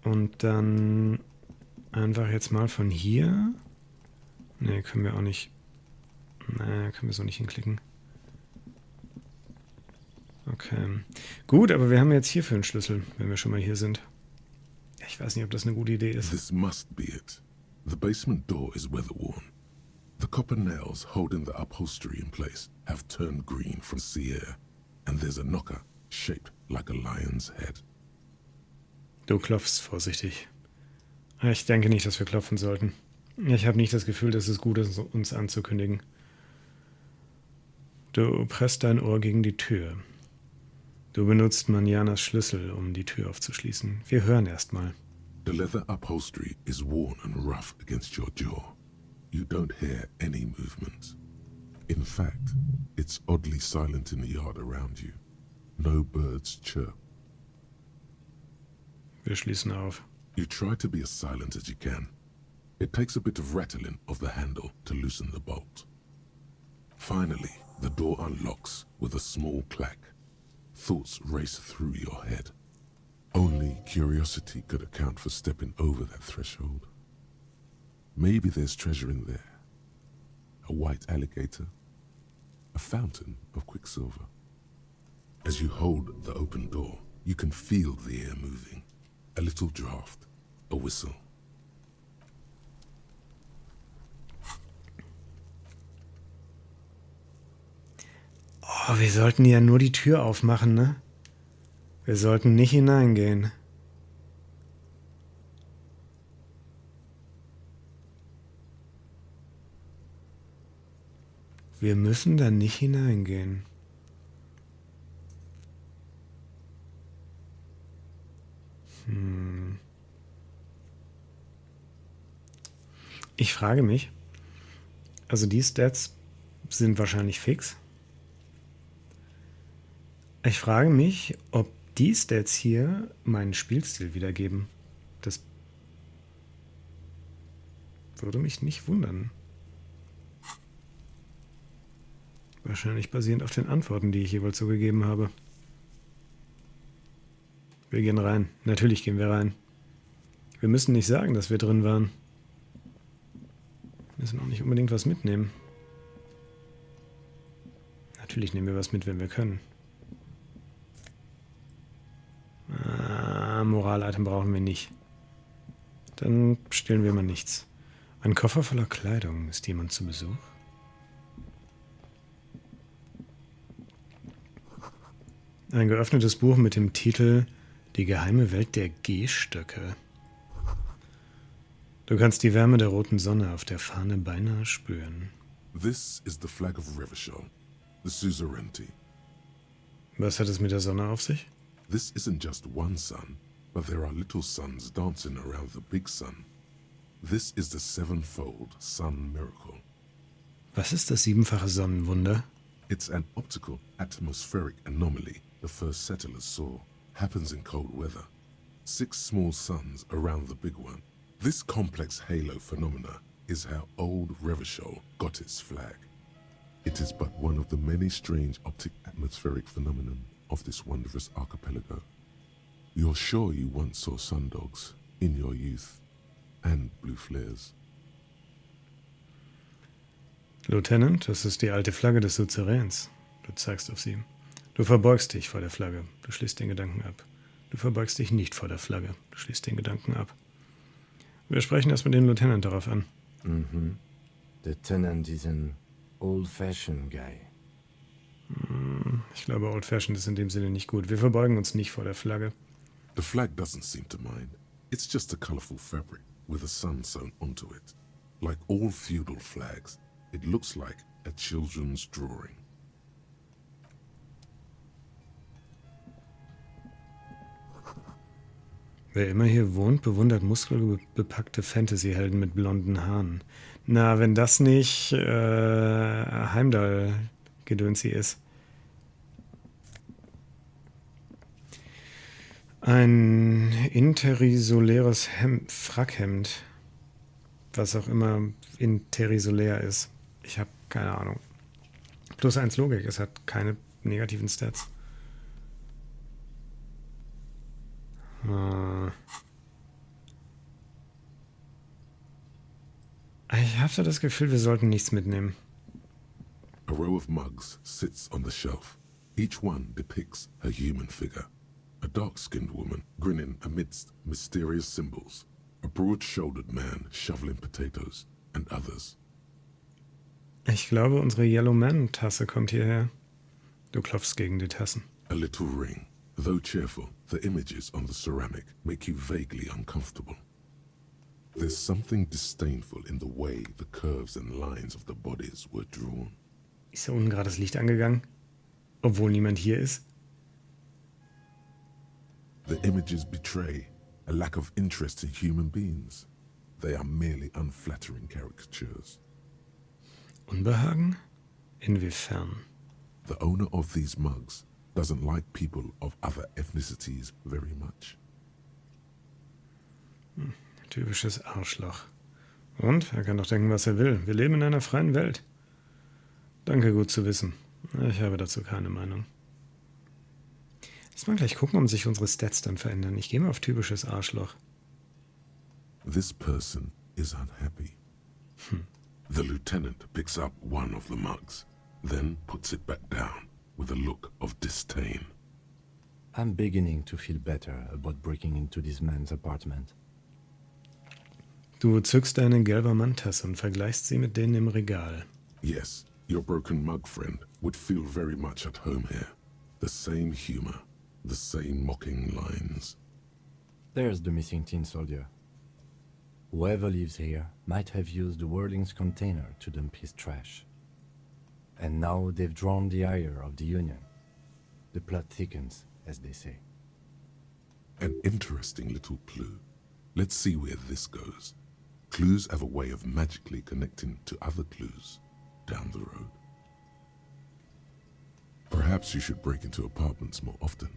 Und dann einfach jetzt mal von hier. Ne, können wir auch nicht. Ne, können wir so nicht hinklicken. Okay. Gut, aber wir haben jetzt hierfür einen Schlüssel, wenn wir schon mal hier sind. Ich weiß nicht, ob das eine gute Idee ist. This must be it. The basement door is weather-worn. The copper nails holding the upholstery in place have turned green from sea air, and there's a knocker shaped like a lion's head. Du klopfst vorsichtig. Ich denke nicht, dass wir klopfen sollten. Ich habe nicht das Gefühl, dass es gut ist, uns anzukündigen. Du presst dein Ohr gegen die Tür. Du benutzt Manjanas Schlüssel, um die Tür aufzuschließen. Wir hören erst mal. The leather upholstery is worn and rough against your jaw. You don't hear any movement. In fact, it's oddly silent in the yard around you. No birds chirp. Wir schließen auf. You try to be as silent as you can. It takes a bit of rattling of the handle to loosen the bolt. Finally, the door unlocks with a small clack. Thoughts race through your head. Only curiosity could account for stepping over that threshold. Maybe there's treasure in there. A white alligator. A fountain of quicksilver. As you hold the open door, you can feel the air moving. A little draft. A whistle. Oh, wir sollten ja nur die Tür aufmachen, ne? Wir sollten nicht hineingehen. Wir müssen da nicht hineingehen. Ich frage mich, also die Stats sind wahrscheinlich fix. Ich frage mich, ob die Stats hier meinen Spielstil wiedergeben. Das würde mich nicht wundern. Wahrscheinlich basierend auf den Antworten, die ich jeweils so gegeben habe. Wir gehen rein. Natürlich gehen wir rein. Wir müssen nicht sagen, dass wir drin waren. Wir müssen auch nicht unbedingt was mitnehmen. Natürlich nehmen wir was mit, wenn wir können. Moralitem brauchen wir nicht. Dann stellen wir mal nichts. Ein Koffer voller Kleidung. Ist jemand zu Besuch? Ein geöffnetes Buch mit dem Titel Die geheime Welt der Gehstöcke. Du kannst die Wärme der roten Sonne auf der Fahne beinahe spüren. This is the flag of Revachol, the suzerainty. Was hat es mit der Sonne auf sich? This isn't just one sun, but there are little suns dancing around the big sun. This is the sevenfold sun miracle. Was ist das siebenfache Sonnenwunder? It's an optical atmospheric anomaly the first settlers saw. Happens in cold weather. 6 small suns around the big one. This complex halo phenomena is how old Revachol got its flag. It is but one of the many strange optic atmospheric phenomenon of this wondrous archipelago. You're sure you once saw sundogs in your youth and blue flares. Lieutenant, das ist die alte Flagge des Suzerains. Du zeigst auf sie. Du verbeugst dich vor der Flagge. Du schließt den Gedanken ab. Du verbeugst dich nicht vor der Flagge. Du schließt den Gedanken ab. Wir sprechen erst mit dem Lieutenant darauf an. Mhm. Lieutenant is an old-fashioned guy. Ich glaube, old-fashioned ist in dem Sinne nicht gut. Wir verbeugen uns nicht vor der Flagge. The flag doesn't seem to mind. It's just a colorful fabric with a sun sewn onto it. Like all feudal flags, it looks like a children's drawing. Wer immer hier wohnt, bewundert muskelbepackte Fantasy-Helden mit blonden Haaren. Na, wenn das nicht Heimdall-Gedönsi ist. Ein interisoläres Frackhemd. Was auch immer interisolär ist. Ich habe keine Ahnung. +1 Logik, es hat keine negativen Stats. Ich habe so das Gefühl, wir sollten nichts mitnehmen. A row of mugs sits on the shelf. Each one depicts a human figure. A dark-skinned woman grinning amidst mysterious symbols. A broad-shouldered man shoveling potatoes and others. Ich glaube, unsere Yellow Man-Tasse kommt hierher. Du klopfst gegen die Tassen. A little ring. Though cheerful, the images on the ceramic make you vaguely uncomfortable. There's something disdainful in the way the curves and lines of the bodies were drawn. Ist da unten gerade das Licht angegangen? Obwohl niemand hier ist? The images betray a lack of interest in human beings. They are merely unflattering caricatures. Unbehagen? Inwiefern? The owner of these mugs doesn't like people of other ethnicities very much. Typisches Arschloch. Und? Er kann doch denken, was er will. Wir leben in einer freien Welt. Danke, gut zu wissen. Ich habe dazu keine Meinung. Lass mal gleich gucken, ob sich unsere Stats dann verändern. Ich gehe mal auf typisches Arschloch. This person is unhappy. The lieutenant picks up one of the mugs, then puts it back down with a look of disdain. I'm beginning to feel better about breaking into this man's apartment. Du zückst deine gelbe Manntasse und vergleichst sie mit denen im Regal. Yes, your broken mug friend would feel very much at home here. The same humor, the same mocking lines. There's the missing tin soldier. Whoever lives here might have used the Whirling's container to dump his trash. And now they've drawn the ire of the Union. The plot thickens, as they say. An interesting little clue. Let's see where this goes. Clues have a way of magically connecting to other clues down the road. Perhaps you should break into apartments more often.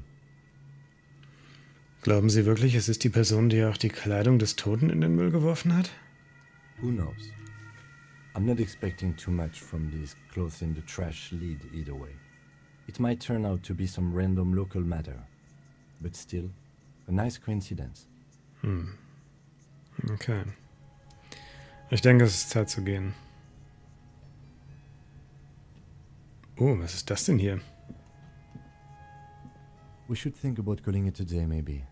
Glauben Sie wirklich, es ist die Person, die auch die Kleidung des Toten in den Müll geworfen hat? Who knows? I'm not expecting too much from these clothes in the trash lead either way. It might turn out to be some random local matter, but still, a nice coincidence. Okay. Ich denke, es ist Zeit zu gehen. Oh, was ist das denn hier? We should think about calling it a day, maybe.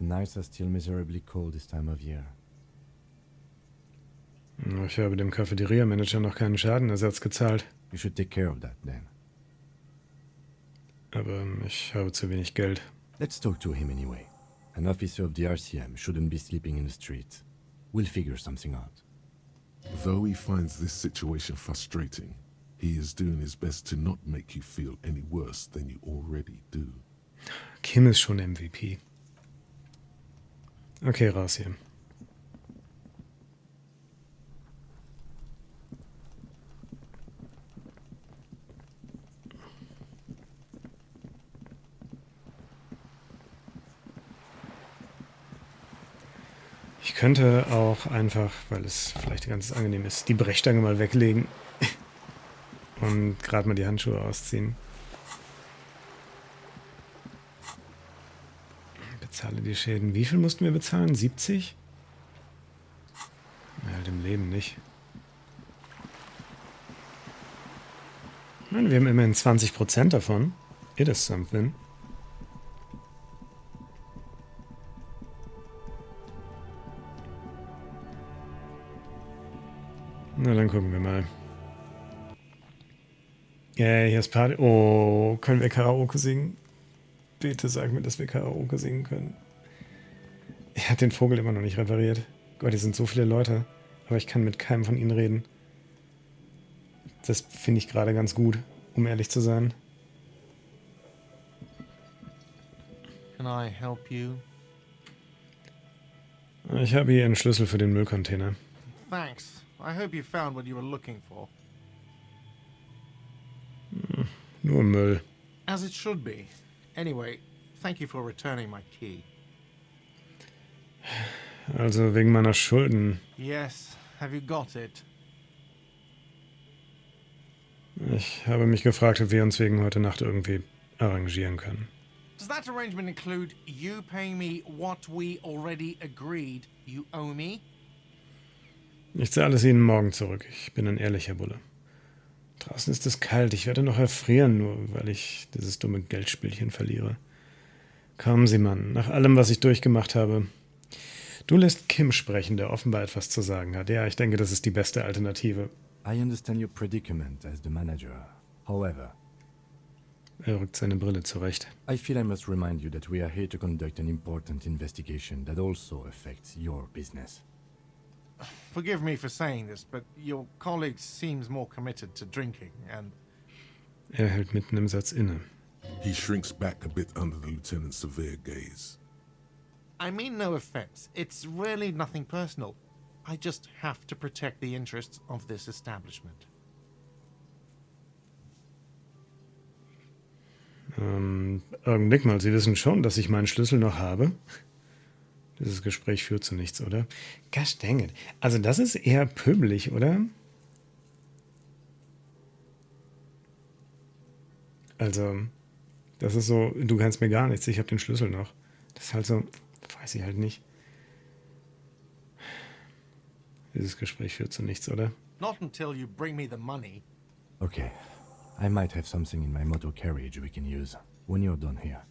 The nights are still miserably cold this time of year. Ich habe dem Cafeteria-Manager noch keinen Schadenersatz gezahlt. You should take care of that then. Aber ich habe zu wenig Geld. Let's talk to him anyway. An officer of the RCM shouldn't be sleeping in the streets. We'll figure something out. Though he finds this situation frustrating, he is doing his best to not make you feel any worse than you already do. Kim ist schon MVP. Okay, raus hier. Ich könnte auch einfach, weil es vielleicht ganz angenehm ist, die Brechstange mal weglegen und gerade mal die Handschuhe ausziehen. Bezahle die Schäden. Wie viel mussten wir bezahlen? 70? Ja, halt im Leben nicht. Ich meine, wir haben immerhin 20% davon. It is something. Na, dann gucken wir mal. Ja, hier ist Party. Oh, können wir Karaoke singen? Bitte sag mir, dass wir Karaoke singen können. Ich habe den Vogel immer noch nicht repariert. Gott, hier sind so viele Leute. Aber ich kann mit keinem von ihnen reden. Das finde ich gerade ganz gut, um ehrlich zu sein. Can I help you? Ich habe hier einen Schlüssel für den Müllcontainer. Thanks. I hope you found what you were looking for. Nur Müll. As it should be. Anyway, thank you for returning my key. Also wegen meiner Schulden. Yes, have you got it? Ich habe mich gefragt, ob wir uns wegen heute Nacht irgendwie arrangieren können. Does that arrangement include you paying me what we already agreed you owe me? Ich zahle es Ihnen morgen zurück. Ich bin ein ehrlicher Bulle. Draußen ist es kalt. Ich werde noch erfrieren, nur weil ich dieses dumme Geldspielchen verliere. Kommen Sie, Mann. Nach allem, was ich durchgemacht habe. Du lässt Kim sprechen, der offenbar etwas zu sagen hat. Ja, ich denke, das ist die beste Alternative. I understand your predicament as the manager. However, Er rückt seine Brille zurecht. I feel I must remind you that we are here to conduct an important investigation that also affects your business. Forgive me for saying this, but your colleague seems more committed to drinking and... Er hält mitten im Satz inne. He shrinks back a bit under the lieutenant's severe gaze. I mean no offense. It's really nothing personal. I just have to protect the interests of this establishment. Augenblick mal, Sie wissen schon, dass ich meinen Schlüssel noch habe? Dieses Gespräch führt zu nichts, oder? Gosh dang it. Also das ist eher pöbelig, oder? Also, das ist so, du kannst mir gar nichts, ich habe den Schlüssel noch. Das ist halt so, weiß ich halt nicht. Dieses Gespräch führt zu nichts, oder? Not until you bring me the money. Okay, I might have something in my motor carriage we can use when you're done here.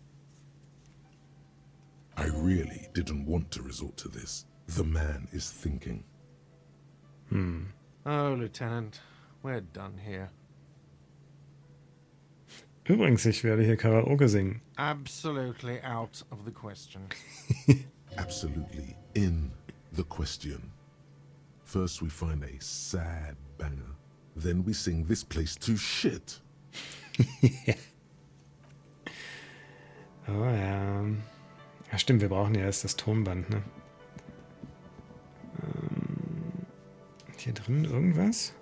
I really didn't want to resort to this. The man is thinking. Oh, Lieutenant, we're done here. Übrigens, ich werde hier Karaoke singen. Absolutely out of the question. Absolutely in the question. First we find a sad banger. Then we sing this place to shit. Oh ja. Ja, stimmt, wir brauchen ja erst das Tonband, ne? hier drin irgendwas?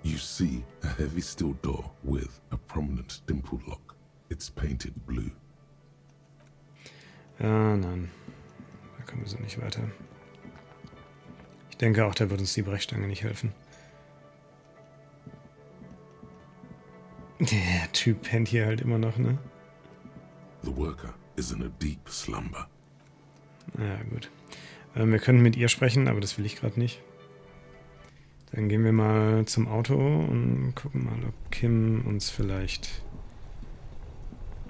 You see a heavy steel door with a prominent dimple lock. It's painted blue. Ah, nein. Da kommen wir so nicht weiter. Ich denke auch, da wird uns die Brechstange nicht helfen. Der Typ pennt hier halt immer noch, ne? The worker is in a deep slumber. Ja, gut. Wir können mit ihr sprechen, aber das will ich gerade nicht. Dann gehen wir mal zum Auto und gucken mal, ob Kim uns vielleicht...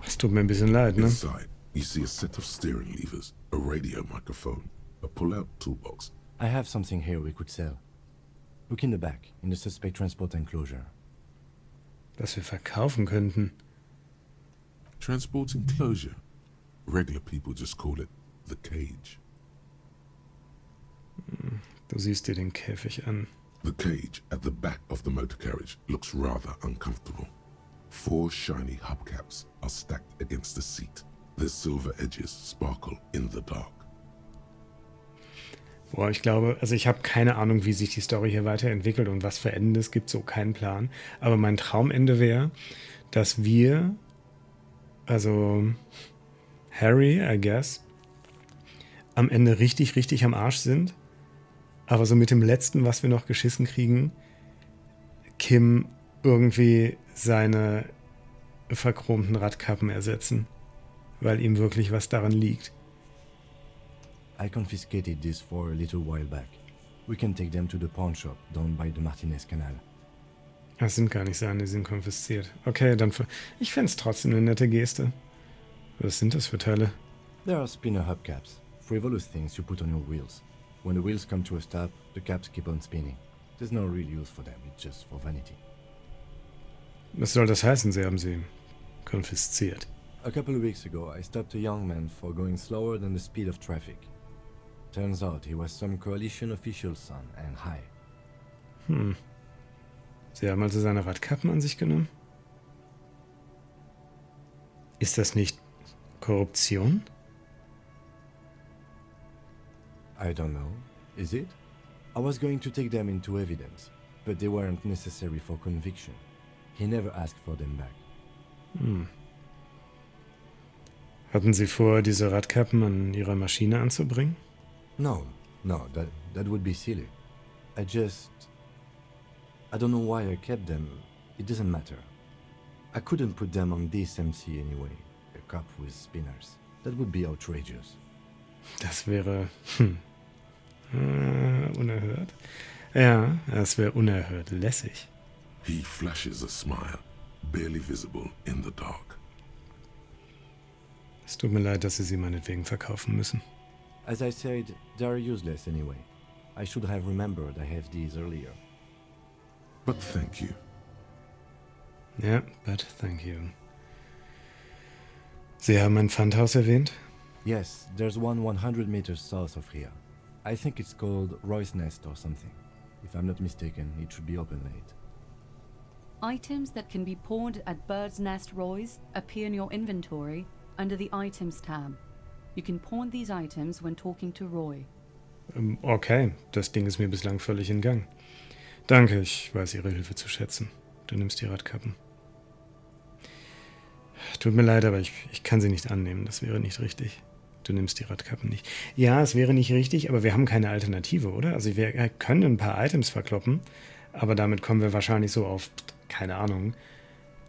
Es tut mir ein bisschen leid, ne? Inside, you see a set of steering levers, a radio microphone, a pull-out toolbox. I have something here we could sell. Look in the back, in the suspect transport enclosure. Was wir verkaufen könnten. Transport enclosure. Regular people just call it the cage. Du siehst dir den Käfig an. The cage at the back of the motor carriage looks rather uncomfortable. 4 shiny hubcaps are stacked against the seat. Their silver edges sparkle in the dark. Boah, ich glaube, also ich habe keine Ahnung, wie sich die Story hier weiterentwickelt und was für Enden es gibt, so keinen Plan. Aber mein Traumende wäre, dass wir, also Harry, I guess, am Ende richtig, richtig am Arsch sind. Aber so mit dem Letzten, was wir noch geschissen kriegen, Kim irgendwie seine verchromten Radkappen ersetzen, weil ihm wirklich was daran liegt. I confiscated these 4 a little while back. We can take them to the pawn shop down by the Martinez Canal. Das sind gar nicht seine, die sind konfisziert. Okay, dann ich fände es trotzdem eine nette Geste. Was sind das für Teile? There are spinner hubcaps, frivolous things you put on your wheels. When the wheels come to a stop, the caps keep on spinning. There's no real use for them, it's just for vanity. Was soll das heißen, Sie haben sie konfisziert? A couple of weeks ago, I stopped a young man for going slower than the speed of traffic. Turns out he was some coalition official's son and high. Sie haben also seine Radkappen an sich genommen? Ist das nicht Korruption? I don't know. Is it? I was going to take them into evidence, but they weren't necessary for conviction. He never asked for them back. Hatten Sie vor, diese Radkappen an Ihrer Maschine anzubringen? No, that would be silly. I don't know why I kept them. It doesn't matter. I couldn't put them on this MC anyway. A cup with spinners. That would be outrageous. Das wäre unerhört. Ja, das wäre unerhört lässig. He flashes a smile, barely visible in the dark. Es tut mir leid, dass Sie sie meinetwegen verkaufen müssen. As I said, they are useless anyway. I should have remembered I have these earlier. But thank you. Ja, but thank you. Sie haben ein Pfandhaus erwähnt? Yes, there's one 100 meters south of here. I think it's called Roy's Nest or something. If I'm not mistaken, it should be open late. Items that can be pawned at Bird's Nest Roy's appear in your inventory under the Items tab. You can pawn these items when talking to Roy. Okay, das Ding ist mir bislang völlig entgangen. Danke, ich weiß Ihre Hilfe zu schätzen. Du nimmst die Radkappen. Tut mir leid, aber ich kann sie nicht annehmen. Das wäre nicht richtig. Du nimmst die Radkappen nicht. Ja, es wäre nicht richtig, aber wir haben keine Alternative, oder? Also wir können ein paar Items verkloppen, aber damit kommen wir wahrscheinlich so auf, keine Ahnung,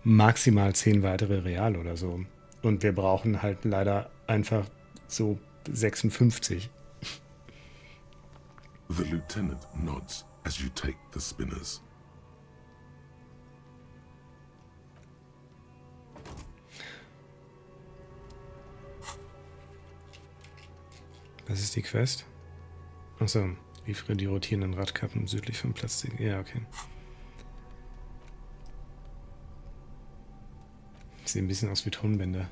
maximal 10 weitere Real oder so. Und wir brauchen halt leider einfach so 56. The lieutenant nods as you take the spinners. Was ist die Quest? Achso, liefere die rotierenden Radkappen südlich vom Platz. Ja, okay. Sieht ein bisschen aus wie Tonbänder.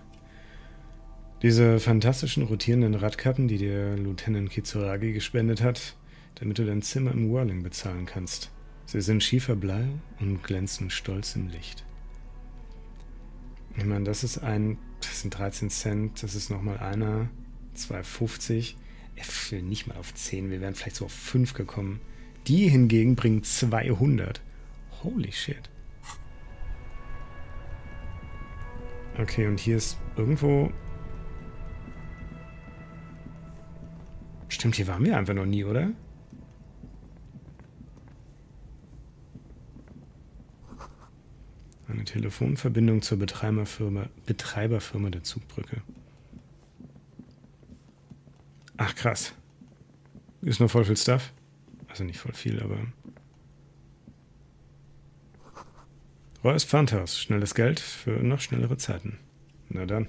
Diese fantastischen rotierenden Radkappen, die dir Lieutenant Kitsuragi gespendet hat, damit du dein Zimmer im Whirling bezahlen kannst. Sie sind Schieferblei und glänzen stolz im Licht. Ich meine, das sind 13 Cent, das ist nochmal einer, 2,50. Er fällt nicht mal auf 10, wir wären vielleicht so auf 5 gekommen. Die hingegen bringen 200. Holy shit. Okay, und hier ist irgendwo... Stimmt, hier waren wir einfach noch nie, oder? Eine Telefonverbindung zur Betreiberfirma der Zugbrücke. Ach, krass. Ist noch voll viel Stuff. Also nicht voll viel, aber... Roy's Pfandhaus. Schnelles Geld für noch schnellere Zeiten. Na dann.